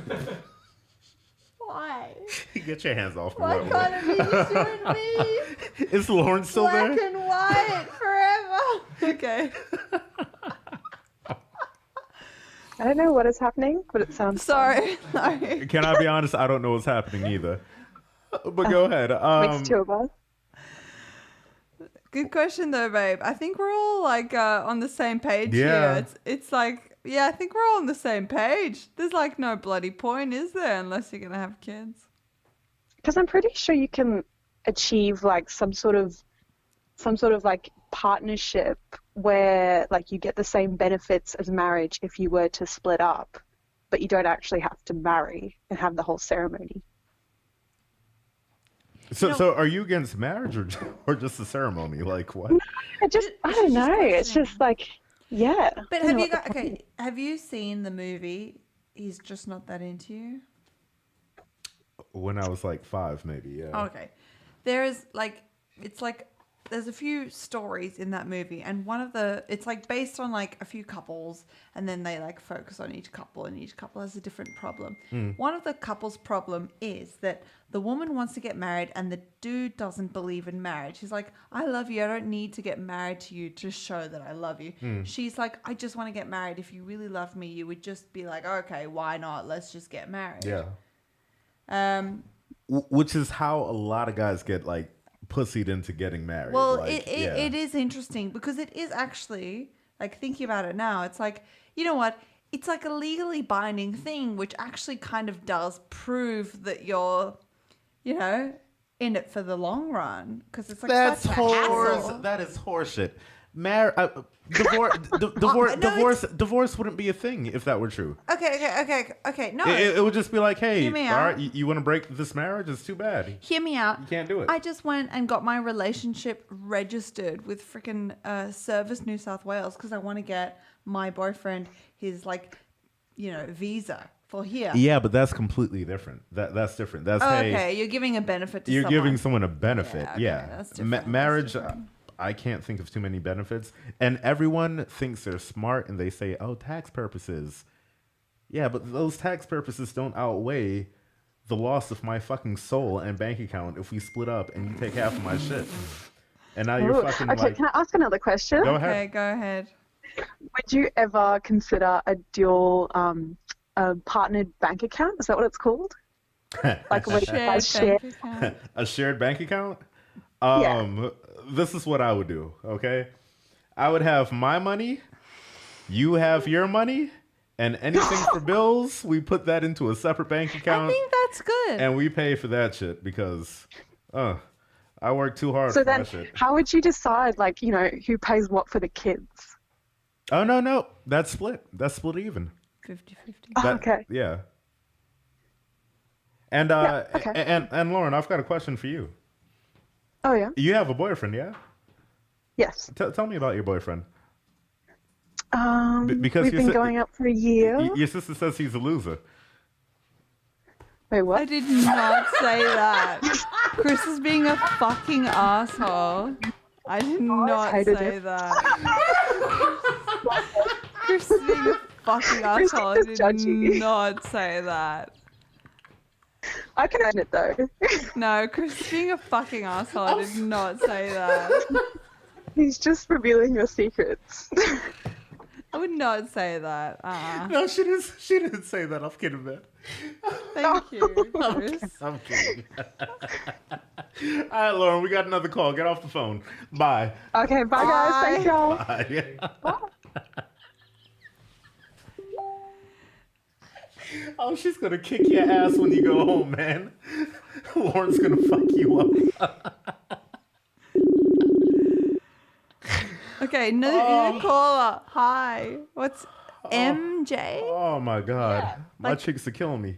Why? Get your hands off me. Why Lauren. can't it be just you and me? Is Lauren still Black there? and white forever. Okay. I don't know what is happening, but it sounds Sorry. Sorry. Can I be honest? I don't know what's happening either. But go ahead. fun. Makes two of us. Good question though, babe. I think we're all like on the same page Yeah. here. It's like, yeah, I think we're all on the same page. There's like no bloody point, is there, unless you're gonna have kids? Because I'm pretty sure you can achieve like some sort of like partnership where like you get the same benefits as marriage if you were to split up, but you don't actually have to marry and have the whole ceremony. So are you against marriage or just the ceremony? Like what? I don't know. It's just like, yeah. But I have don't you know got okay? Have you seen the movie? He's just not that into you. When I was like 5, maybe. Yeah. Okay, there is like it's like there's a few stories in that movie, and it's like based on like a few couples, and then they like focus on each couple, and each couple has a different problem. One of the couple's problem is that the woman wants to get married and the dude doesn't believe in marriage. He's like, I love you, I don't need to get married to you to show that I love you. She's like, I just want to get married. If you really love me, you would just be like, okay, why not, let's just get married. Which is how a lot of guys get like pussied into getting married. Well, like, it is interesting because it is actually, like, thinking about it now, it's like, you know what? It's like a legally binding thing, which actually kind of does prove that you're, you know, in it for the long run. Because it's like that's such a hassle. That is horseshit. Divorce wouldn't be a thing if that were true. Okay. No. It would just be like, hey, Hear me all out. right, you want to break this marriage? It's too bad. Hear me out. You can't do it. I just went and got my relationship registered with freaking Service New South Wales because I want to get my boyfriend his, like, you know, visa for here. Yeah, but that's completely different. That's different. That's okay. You're giving a benefit to you're someone. giving someone a benefit. Yeah. That's different. Marriage. That's different. I can't think of too many benefits. And everyone thinks they're smart and they say, oh, tax purposes. Yeah, but those tax purposes don't outweigh the loss of my fucking soul and bank account if we split up and you take half of my shit. And now you're fucking okay, like... can I ask another question? Go ahead. Okay, go ahead. Would you ever consider a dual partnered bank account? Is that what it's called? Like when you guys share? A shared bank account? Yeah. This is what I would do, okay? I would have my money, you have your money, and anything for bills, we put that into a separate bank account. I think that's good. And we pay for that shit because I work too hard So for then, my shit. how would you decide, like, you know, who pays what for the kids? Oh, no. That's split. That's split even. 50-50. Okay. Yeah. And okay. and Lauren, I've got a question for you. Oh, yeah? You have a boyfriend, yeah? Yes. Tell me about your boyfriend. We've Because been going out for a year. Your sister says he's a loser. Wait, what? I did not say that. Chris is being a fucking asshole. I did not hated say it. that. Chris is being a fucking Chris asshole. I is did judgy. not say that. I can own it, though. No, Chris is being a fucking asshole. I did not say that. He's just revealing your secrets. I would not say that. No, she didn't say that. I'm kidding, man. Thank you, Chris. I'm kidding. All right, Lauren, we got another call. Get off the phone. Bye. Okay, bye, guys. Thank y'all. Bye. Oh, she's gonna kick your ass when you go home, man. Lauren's gonna fuck you up. Okay, new caller. Hi. What's MJ? Oh my god, Yeah. my chicks are killing me.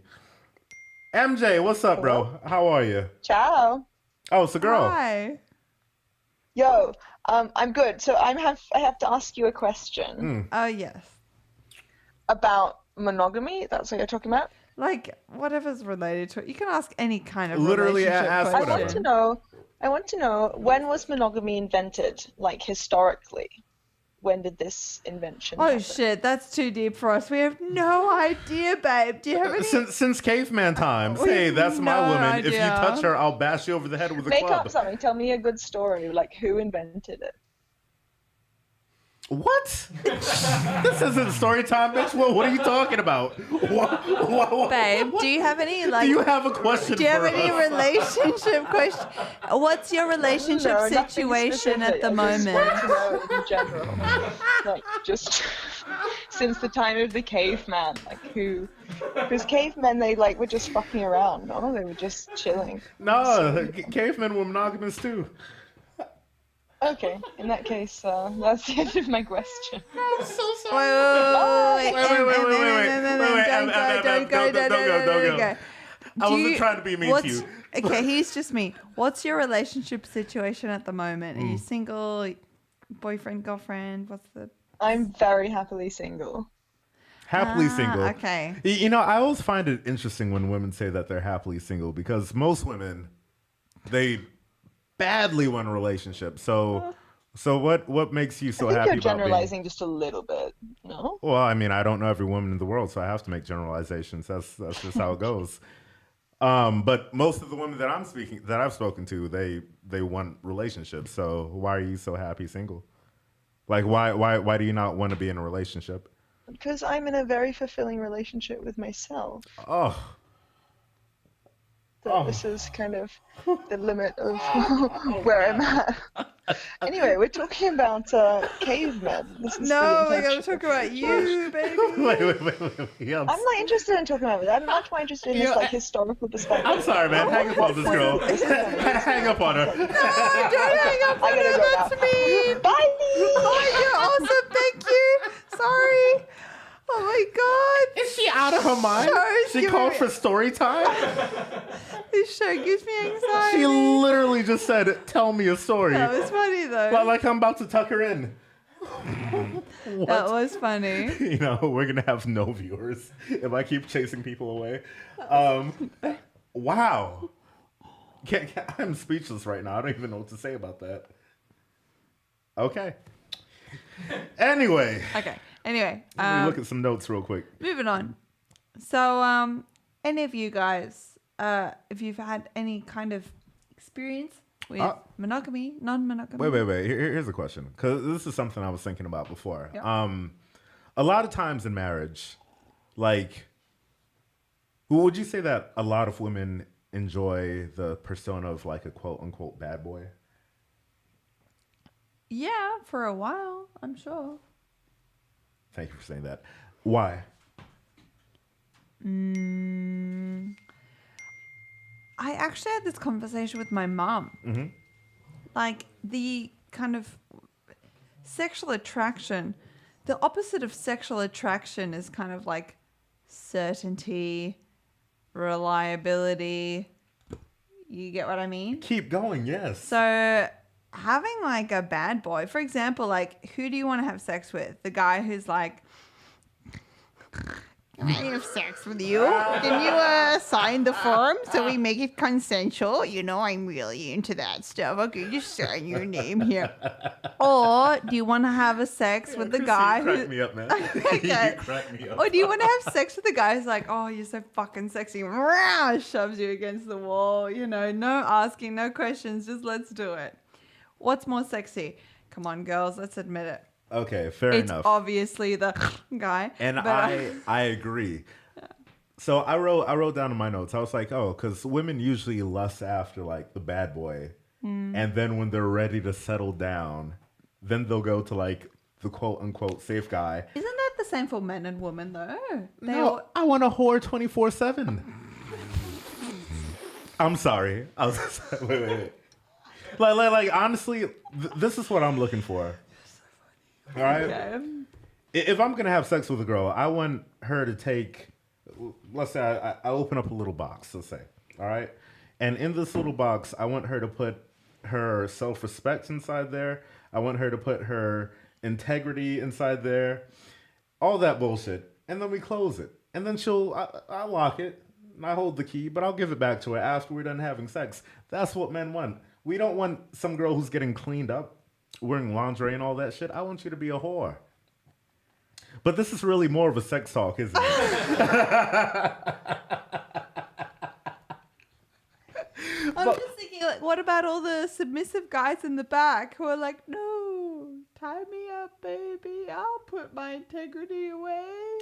MJ, what's up, bro? How are you? Ciao. Oh, it's a girl. Hi. Yo, I'm good. So I have to ask you a question Oh, yes. about monogamy. That's what you're talking about. Like, whatever's related to it. You can ask any kind of Literally relationship ask question. whatever. I want to know when was monogamy invented, like historically? When did this invention Oh, happen? shit. That's too deep for us. We have no idea, babe. Do you have any... Since caveman times. We Hey, have that's my no woman. If you idea. touch her, I'll bash you over the head with a Make club. up something. Tell me a good story. Like, who invented it? What? This isn't story time, bitch. What are you talking about? What? Babe, do you have any, like... Do you have a question Do you have for any us? relationship question? What's your relationship No, nothing situation at specific. the I just moment? want to know in general. Like, just since the time of the caveman. Like, who... Because cavemen, they, like, were just fucking around, no? They were just chilling. No, cavemen were monogamous too. Okay, in that case, that's the end of my question. I'm so Wait. Don't go. I wasn't trying to be mean to you. Okay, he's just me. What's your relationship situation at the moment? Are you single, boyfriend, girlfriend? What's the... I'm very happily single. Happily single. Okay. You know, I always find it interesting when women say that they're happily single because most women, they badly want a relationship. So what makes you so I think happy you're about being? generalizing just a little bit. No. Well, I mean, I don't know every woman in the world, so I have to make generalizations. That's just how it goes. But most of the women that I've spoken to, they want relationships. So why are you so happy single? Like, why do you not want to be in a relationship? Because I'm in a very fulfilling relationship with myself. Oh, So this is kind of the limit of where I'm at. Anyway, we're talking about cavemen. This is No, the we're gonna intention. talk about you, baby. wait. Yeah, I'm not interested in talking about it. I'm much more interested in this like historical perspective. I'm sorry, man. Hang up on this girl. Hang up on her. No, don't hang up on I gotta her. go That's now. mean. Bye! Oh, you're awesome. Thank you. Sorry. Oh my God. Is she out of her mind? Show's She giving called me- for story time? This show gives me anxiety. She literally just said, tell me a story. That was funny though. Like I'm about to tuck her in. That was funny. You know, we're going to have no viewers if I keep chasing people away. Wow. I'm speechless right now. I don't even know what to say about that. Okay. Anyway. Okay. Anyway, Let me look at some notes real quick. moving on. So, any of you guys, if you've had any kind of experience with monogamy, non-monogamy? Wait. Here's a question, because this is something I was thinking about before. Yeah. A lot of times in marriage, like, would you say that a lot of women enjoy the persona of like a quote unquote bad boy? Yeah, for a while, I'm sure. Thank you for saying that. Why? I actually had this conversation with my mom. Mm-hmm. Like the kind of sexual attraction, the opposite of sexual attraction is kind of like certainty, reliability. You get what I mean? Keep going, yes. So having like a bad boy, for example, like who do you want to have sex with? The guy who's like, can I have sex with you? Can you sign the form so we make it consensual? You know, I'm really into that stuff. Okay, just sign your name here. Or do you want to have a sex with the guy you who... crack me up, man. Okay. You crack me up. Or do you want to have sex with the guy who's like, oh, you're so fucking sexy, Rah, shoves you against the wall, you know, no asking, no questions, just let's do it. What's more sexy? Come on, girls, let's admit it. Okay, fair It's enough. obviously the guy. And but, I agree. So I wrote down in my notes. I was like, oh, because women usually lust after like the bad boy, and then when they're ready to settle down, then they'll go to like the quote unquote safe guy. Isn't that the same for men and women though? No, I want a whore 24/7. I'm sorry. I was wait. Like honestly, this is what I'm looking for. All right. Okay. If I'm gonna have sex with a girl, I want her to take. Let's say I open up a little box. Let's say, all right, and in this little box, I want her to put her self-respect inside there. I want her to put her integrity inside there, all that bullshit, and then we close it, and then I lock it, and I hold the key, but I'll give it back to her after we're done having sex. That's what men want. We don't want some girl who's getting cleaned up, wearing lingerie and all that shit. I want you to be a whore. But this is really more of a sex talk, isn't it? I'm just thinking, like, what about all the submissive guys in the back who are like, no, tie me up, baby. I'll put my integrity away.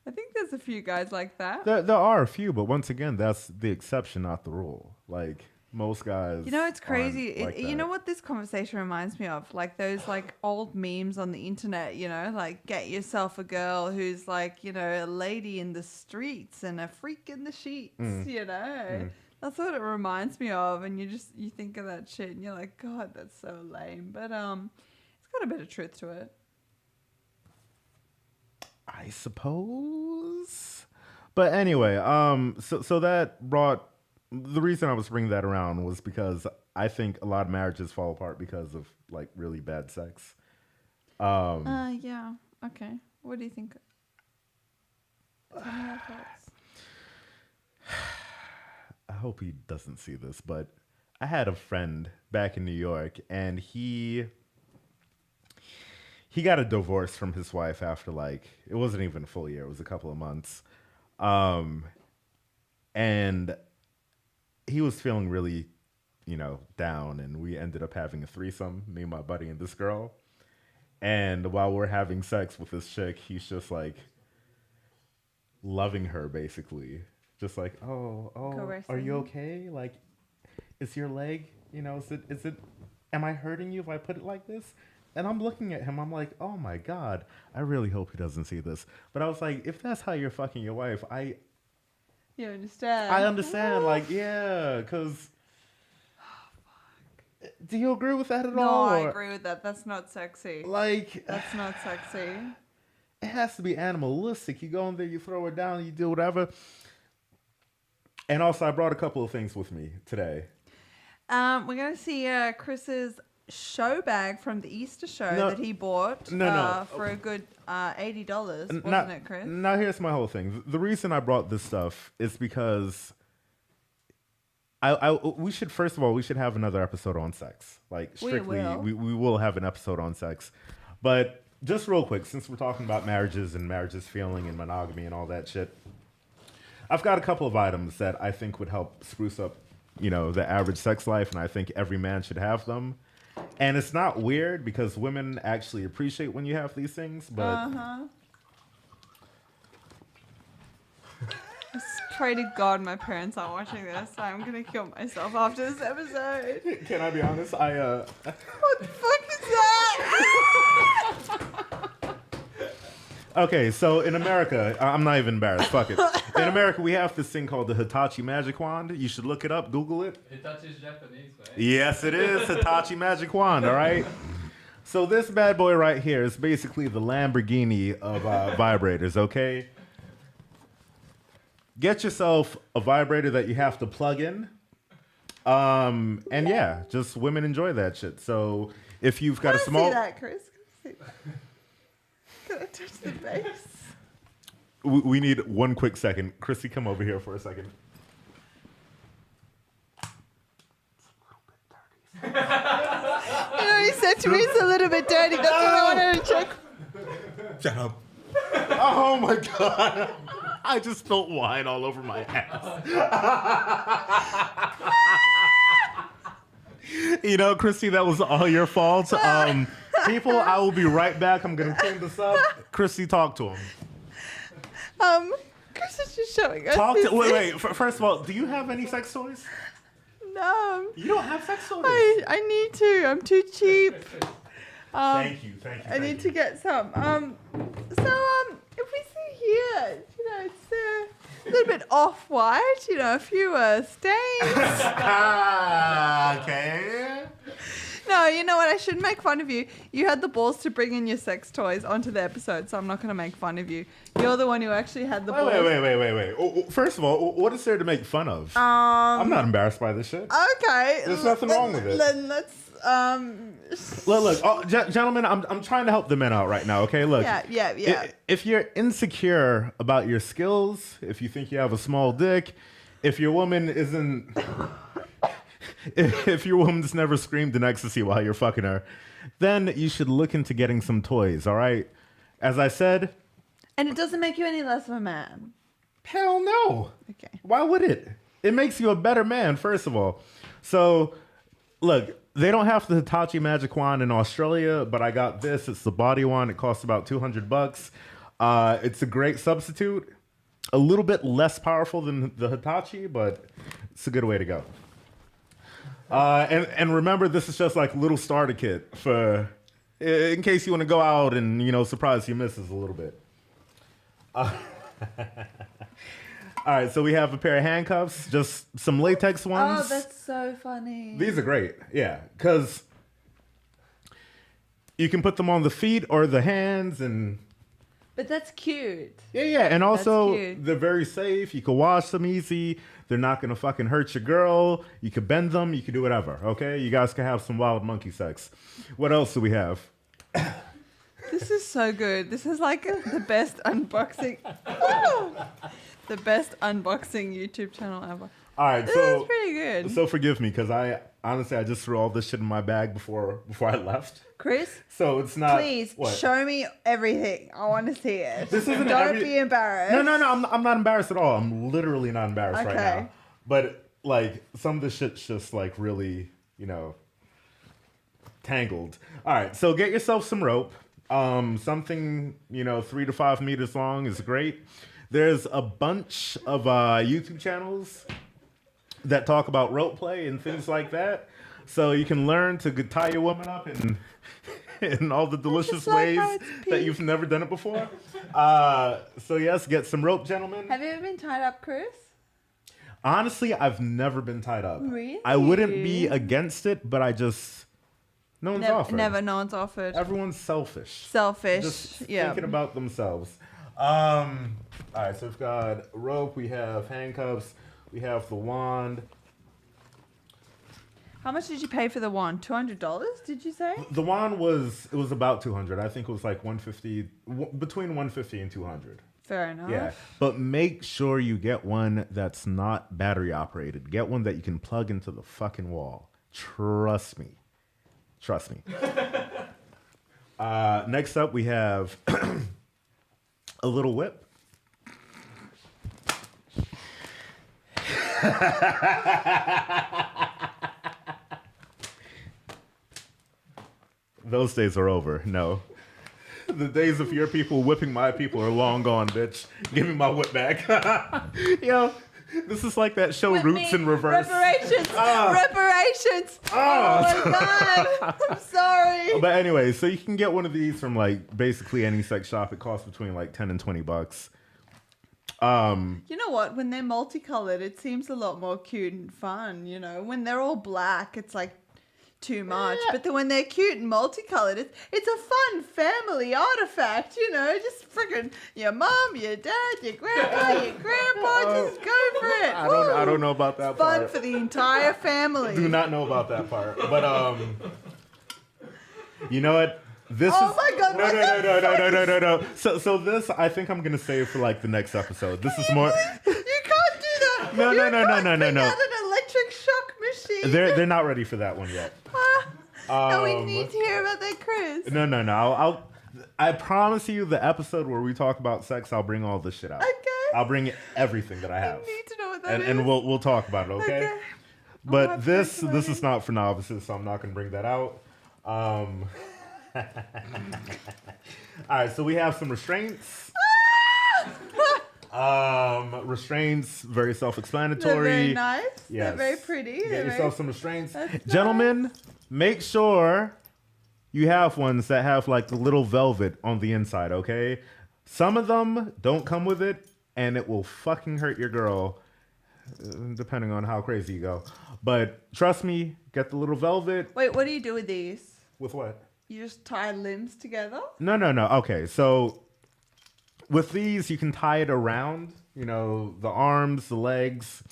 I think there's a few guys like that. There are a few, but once again, that's the exception, not the rule. Like, most guys. You know, it's crazy. aren't like You that. know what this conversation reminds me of? Like those like old memes on the internet, you know, like get yourself a girl who's like, you know, a lady in the streets and a freak in the sheets, you know. That's what it reminds me of. And you think of that shit and you're like, God, that's so lame. But it's got a bit of truth to it. I suppose. But anyway, so that brought. The reason I was bringing that around was because I think a lot of marriages fall apart because of like really bad sex. Yeah. Okay. What do you think? Tell me your thoughts. I hope he doesn't see this, but I had a friend back in New York, and he got a divorce from his wife after like it wasn't even a full year; it was a couple of months, and he was feeling really, down, and we ended up having a threesome, me, my buddy, and this girl. And while we're having sex with this chick, he's just like loving her, basically, just like, oh, Caressing. are you okay? Like, is your leg, is it? Am I hurting you if I put it like this? And I'm looking at him. I'm like, oh my God, I really hope he doesn't see this. But I was like, if that's how you're fucking your wife, You understand? I understand. Like, yeah, because. Do you agree with that at all? No, I agree with that. That's not sexy. Like, That's not sexy. it has to be animalistic. You go in there, you throw it down, you do whatever. And also, I brought a couple of things with me today. We're going to see Chris's show bag from the Easter show that he bought for a good $80, wasn't it, Chris? Now, here's my whole thing. The reason I brought this stuff is because we should, first of all, we should have another episode on sex. Like, strictly, we will have an episode on sex. But just real quick, since we're talking about marriages and marriages feeling and monogamy and all that shit, I've got a couple of items that I think would help spruce up, the average sex life, and I think every man should have them. And it's not weird because women actually appreciate when you have these things, but Pray to God my parents aren't watching this. I'm going to kill myself after this episode. Can I be honest? What the fuck is that? Okay, so in America, I'm not even embarrassed. Fuck it. In America, we have this thing called the Hitachi Magic Wand. You should look it up. Google it. Hitachi is Japanese, right? Yes, it is Hitachi Magic Wand, all right? So this bad boy right here is basically the Lamborghini of vibrators, okay? Get yourself a vibrator that you have to plug in. And yeah, just women enjoy that shit. So if you've got a small... See that, Chris? Can I touch the base? We need one quick second. Chrissy, come over here for a second. He said to me it's a little bit dirty. That's what I wanted to check. Shut up. Oh my God. I just spilled wine all over my ass. Christy, that was all your fault. People, I will be right back. I'm going to clean this up. Christy, talk to him. Chris is just showing us. Wait. First of all, do you have any sex toys? No. You don't have sex toys? I need to. I'm too cheap. Thank you. I need to get some. If we see here, it's a little bit off-white, a few stains. Okay. No, you know what? I shouldn't make fun of you. You had the balls to bring in your sex toys onto the episode, so I'm not going to make fun of you. You're the one who actually had the balls. Wait. First of all, what is there to make fun of? I'm not embarrassed by this shit. Okay. There's nothing wrong with it. Then let's Look, gentlemen, I'm trying to help the men out right now, okay? Look. Yeah. If you're insecure about your skills, if you think you have a small dick, if your woman isn't... if your woman's never screamed in ecstasy while you're fucking her, then you should look into getting some toys, all right? As I said... And it doesn't make you any less of a man. Hell no. Okay. Why would it? It makes you a better man, first of all. So, look, they don't have the Hitachi Magic Wand in Australia, but I got this. It's the body wand. It costs about $200. It's a great substitute. A little bit less powerful than the Hitachi, but it's a good way to go. And remember, this is just like a little starter kit for in case you want to go out and, surprise your missus a little bit. All right, so we have a pair of handcuffs, just some latex ones. Oh, that's so funny. These are great, yeah, because you can put them on the feet or the hands, and but that's cute. Yeah, and also they're very safe. You can wash them easy. They're not gonna fucking hurt your girl. You can bend them. You can do whatever. Okay, you guys can have some wild monkey sex. What else do we have? This is so good. This is like the best unboxing. The best unboxing YouTube channel ever. All right, This so is pretty good. so forgive me because I just threw all this shit in my bag before I left. Chris, So it's not. please what? show me everything. I want to see it. This isn't Don't be embarrassed. No, I'm not embarrassed at all. I'm literally not embarrassed right Okay. now. But like some of the shit's just like really, tangled. All right, so get yourself some rope. Something 3 to 5 meters long is great. There's a bunch of YouTube channels that talk about rope play and things like that. So you can learn to tie your woman up in all the delicious like ways how it's that pink. you've never done it before. So yes, get some rope, gentlemen. Have you ever been tied up, Chris? Honestly, I've never been tied up. Really? I wouldn't be against it, but no one's offered. Never, no one's offered. Everyone's selfish. Selfish. Just Yeah. thinking about themselves. All right, so we've got rope, we have handcuffs, we have the wand. How much did you pay for the wand? $200? Did you say? The wand was about 200. I think it was like 150, between 150 and 200. Fair enough. Yeah, but make sure you get one that's not battery operated. Get one that you can plug into the fucking wall. Trust me. Next up, we have a little whip. Those days are over. No. The days of your people whipping my people are long gone, bitch. Give me my whip back. Yo, this is like that show With Roots me, in Reverse. Reparations. Reparations. Oh my God. I'm sorry. But anyway, so you can get one of these from like basically any sex shop. It costs between like $10 and $20. You know what? When they're multicolored, it seems a lot more cute and fun. When they're all black, it's like too much. But then when they're cute and multicolored, it's a fun family artifact. Just freaking your mom, your dad, your grandpa, your grandpa. Just go for it. I don't know about that Fun part. for the entire family. Do not know about that part. But you know what? This Oh is my God, no. So this I think I'm gonna save for like the next episode. This is more. You can't do that. No. You can't bring out an electric shock machine. They're not ready for that one yet. No, we need to hear about that, Chris. No. I promise you, the episode where we talk about sex, I'll bring all this shit out. Okay. I'll bring everything that I have. I need to know what that is. And we'll talk about it, okay? Okay. But have this to learn. is not for novices, so I'm not gonna bring that out. All right, so we have some restraints. Restraints, very self-explanatory. They're very nice. Yes. They're very pretty. Get yourself some restraints. That's Gentlemen, make sure you have ones that have like the little velvet on the inside, okay? Some of them don't come with it, and it will fucking hurt your girl, depending on how crazy you go. But trust me, get the little velvet. Wait, what do you do with these? With what? You just tie limbs together? No. Okay, so with these, you can tie it around, the arms, the legs,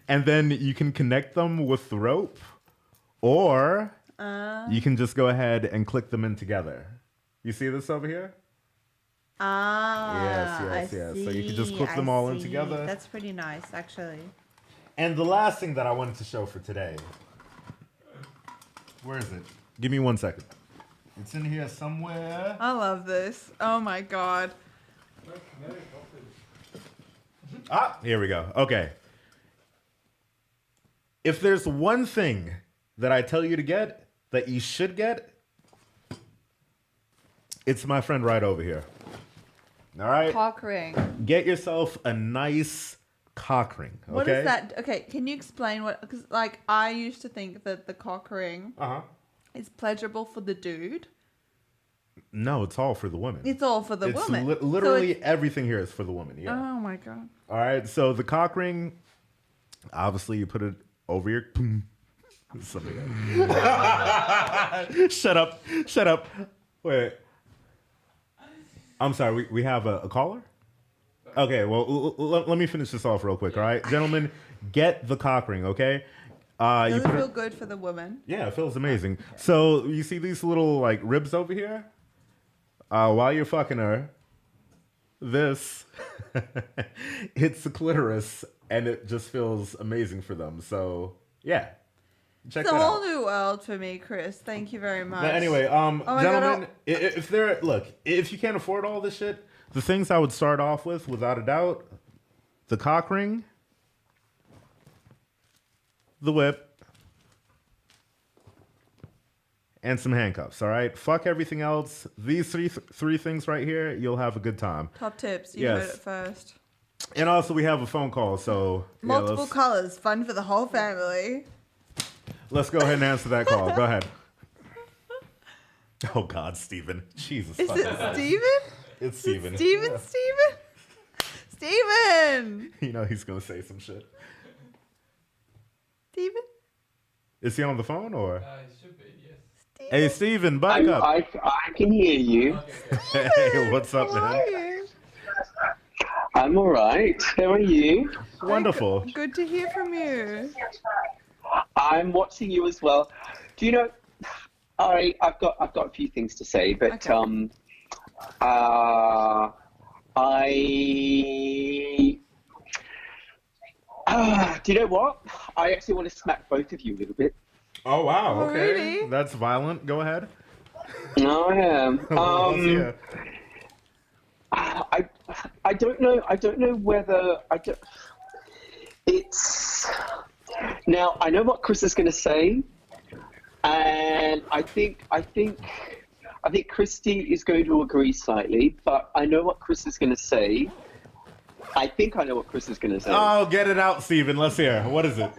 and then you can connect them with the rope, or you can just go ahead and click them in together. You see this over here? Yes. So you can just clip them all in together. That's pretty nice, actually. And the last thing that I wanted to show for today. Where is it? Give me 1 second. It's in here somewhere. I love this. Oh my God. Here we go. Okay. If there's one thing that I tell you to get, that you should get, it's my friend right over here. All right? Cock ring. Get yourself a nice cock ring. Okay? What is that? Okay, can you explain what? Because I used to think that the cock ring is pleasurable for the dude. No, it's all for the woman. It's all for the woman. Literally So everything here is for the woman. Yeah. oh my God. All right. So the cock ring, obviously, you put it over your. Something like Shut up. Wait. I'm sorry. We have a caller? Okay. Well, let me finish this off real quick. All right. Gentlemen, get the cock ring, okay? Does You it put feel it, good for the woman? yeah, it feels amazing. So you see these little like ribs over here? While you're fucking her, this hits the clitoris and it just feels amazing for them. So yeah, check It's a that whole out. new world for me, Chris. Thank you very much. But anyway, my God, gentlemen, if you can't afford all this shit, the things I would start off with, without a doubt, the cock ring, the whip, and some handcuffs. All right, fuck everything else. These three things right here, you'll have a good time. Top tips. You heard it first. And also, we have a phone call, so Multiple colors, fun for the whole family. Let's go ahead and answer that call. Go ahead. Oh God, Steven. Jesus. Is it Steven? It's Steven. Steven? Yeah. Steven! You know he's gonna say some shit. Steven? Is he on the phone or? It should be, yes. Steven? Hey, Steven, buttercup. I can hear you. Hey, what's up, How man? are you? I'm all right. How are you? Wonderful. Good to hear from you. I'm watching you as well. Do you know? I've got a few things to say, but Okay. Do you know what? I actually want to smack both of you a little bit. Oh wow. Oh, Okay. really? That's violent. Go ahead. I am. Let's hear. I don't know. I don't know whether it's now. I know what Chris is going to say, and I think Christy is going to agree slightly. But I know what Chris is going to say. I think I know what Chris is going to say. Oh, get it out, Steven. Let's hear. What is it?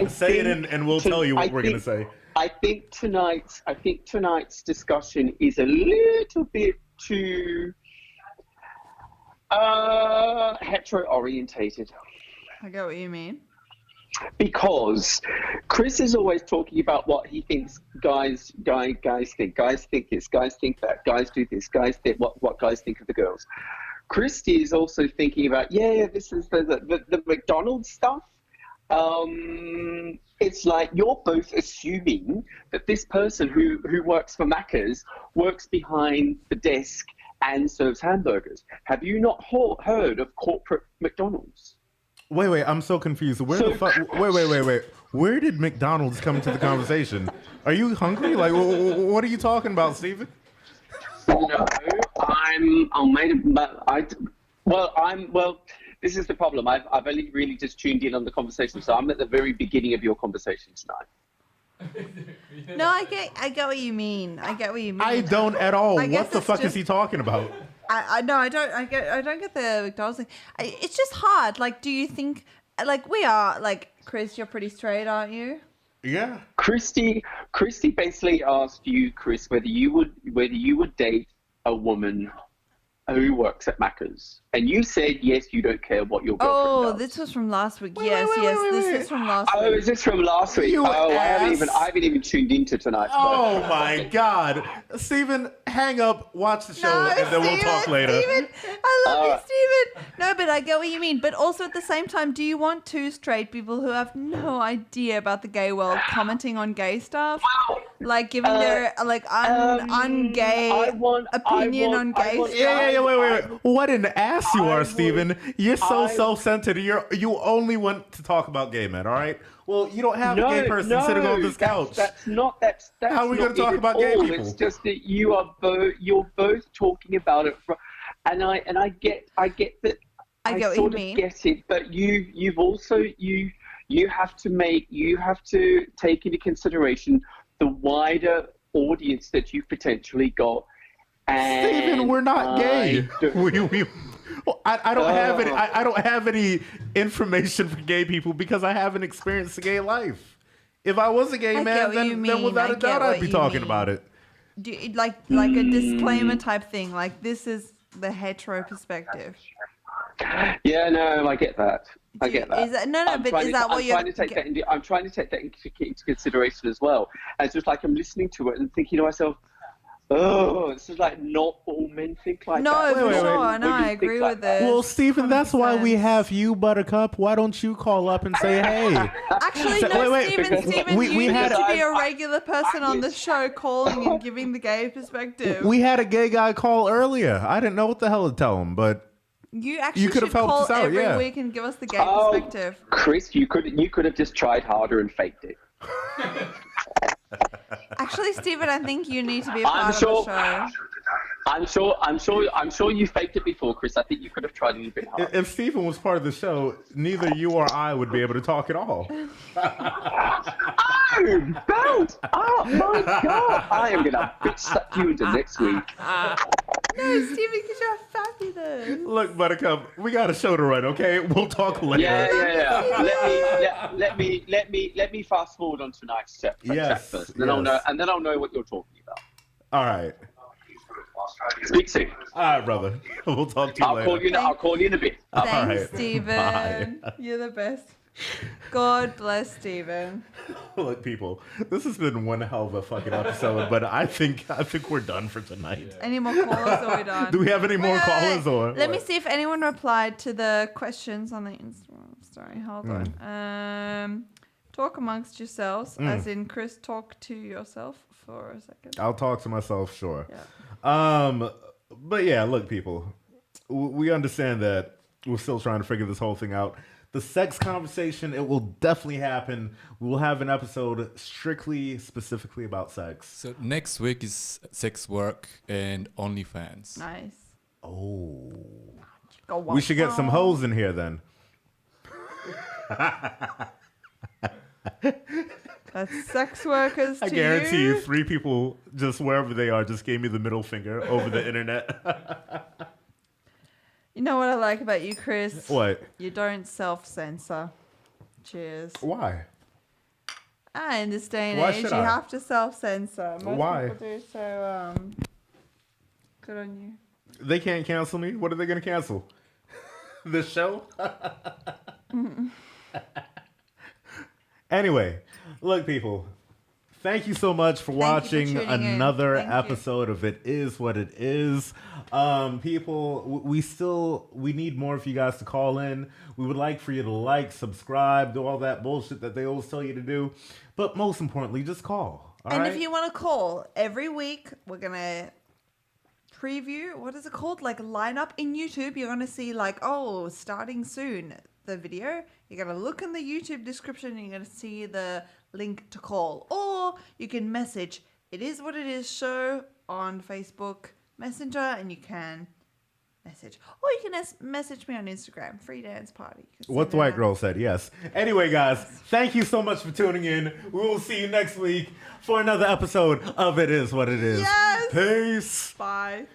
Say it and we'll tell you what we're going to say. I think tonight's discussion is a little bit too hetero orientated. I get what you mean. Because Chris is always talking about what he thinks guys think. Guys think this, guys think that, guys do this, guys think what guys think of the girls. Christy is also thinking about, this is the McDonald's stuff. It's like you're both assuming that this person who works for Macca's works behind the desk and serves hamburgers. Have you not heard of corporate McDonald's? Wait, I'm so confused. Where the fuck? Wait. Where did McDonald's come into the conversation? Are you hungry? Like, what are you talking about, Steven? No, this is the problem. I've only really just tuned in on the conversation, so I'm at the very beginning of your conversation tonight. No, I get what you mean. I don't at all. I guess What the it's fuck is just- he talking about? I don't get the McDonald's thing. It's just hard. Like, do you think we are Chris? You're pretty straight, aren't you? Yeah. Christy basically asked you, Chris, whether you would date a woman who works at Macca's, and you said yes, you don't care what your girlfriend does. This was from last week. Wait, Yes, wait. this is from last Oh, week. is this from last week? You I haven't ass. even tuned into tonight. Oh my God, Steven, hang up, watch the show, and then we'll talk later. Steven, I love you, Steven. No, but I get what you mean. But also at the same time, do you want two straight people who have no idea about the gay world commenting on gay stuff? Like giving their ungay opinion on gay stuff? Yeah, wait. What an ass you are, Steven. You're so self-centered. You only want to talk about gay men, all right? Well, you don't have a gay person sitting on this couch. That's How are we not gonna talk it at about gay all. people? It's just that you're both talking about it and I get that. I get what you sort of mean. get it, but you've also you have to take into consideration the wider audience that you've potentially got. And Steven, we're not gay. I don't have any information for gay people because I haven't experienced a gay life. If I was a gay I get man, what you then mean. without I a doubt get I'd what be you talking mean. about it. Do you, like a disclaimer type thing? Like this is the hetero perspective. Yeah, no, I get that. I get that. Is that I'm trying to take that into consideration as well. And it's just like I'm listening to it and thinking to myself, Oh, it's just like not all men think like No, that. for wait, sure. wait. No, I agree with this. Well, Stephen, that's why we 100%. have you, Buttercup. Why don't you call up and say, hey? Actually, So- no, wait, Stephen, we you need had- to be a regular person on the show calling and giving the gay perspective. We had a gay guy call earlier. I didn't know what the hell to tell him, but You actually could have should helped call us out, every yeah. week and give us the gay Oh, perspective. Chris, you could have just tried harder and faked it. Actually, Stephen, I think you need to be a I'm part sure- of the show. I'm sure you faked it before, Chris. I think you could have tried a little bit harder. if Stephen was part of the show, neither you or I would be able to talk at all. Oh, Bounce! Oh my God! I am gonna bitch slap you into next week. No, Stephen, because you're fabulous. Look, Buttercup, we got a show to run, okay? We'll talk later. Yeah. Let me fast forward on tonight's chat first. Then I'll know, and then I'll know what you're talking about. All right. Speak soon. All right, brother. We'll talk to you later. I'll call you in a bit. Thanks, right. Stephen. Bye. You're the best. God bless Stephen. Look, people, this has been one hell of a fucking episode, but I think we're done for tonight. Any more callers or we're done? Do we have any more callers or? Let me what? see if anyone replied to the questions on the Instagram. Sorry, hold on. Talk amongst yourselves, as in Chris, talk to yourself for a second. I'll talk to myself, sure. Yeah. But yeah, look, people, we understand that we're still trying to figure this whole thing out. The sex conversation, it will definitely happen. We will have an episode specifically about sex. So next week is sex work and OnlyFans. Nice. Oh. Go We should get some hoes in here then. That's sex workers to I guarantee you 3 people, just wherever they are, just gave me the middle finger over the internet. You know what I like about you, Chris? What? You don't self-censor. Cheers. Why? In this day and Why age, should you I? have to self-censor. Most Why? people do, so good on you. They can't cancel me. What are they going to cancel? The show? Anyway, look, people. Thank you so much for watching tuning in. another Thank you. episode of It Is What It Is. People, we need more of you guys to call in. We would like for you to like, subscribe, do all that bullshit that they always tell you to do. But most importantly, just call. All And right? if you want to call, every week we're going to preview, what is it called? Like line up in YouTube. You're going to see like, oh, starting soon, the video. You're going to look in the YouTube description and you're going to see the link to call. Or you can message It Is What It Is show on Facebook Messenger and you can message. Or you can message me on Instagram, Free Dance Party. You can What the send white it girl out. said, yes. Anyway, guys, thank you so much for tuning in. We will see you next week for another episode of It Is What It Is. Yes! Peace. Bye.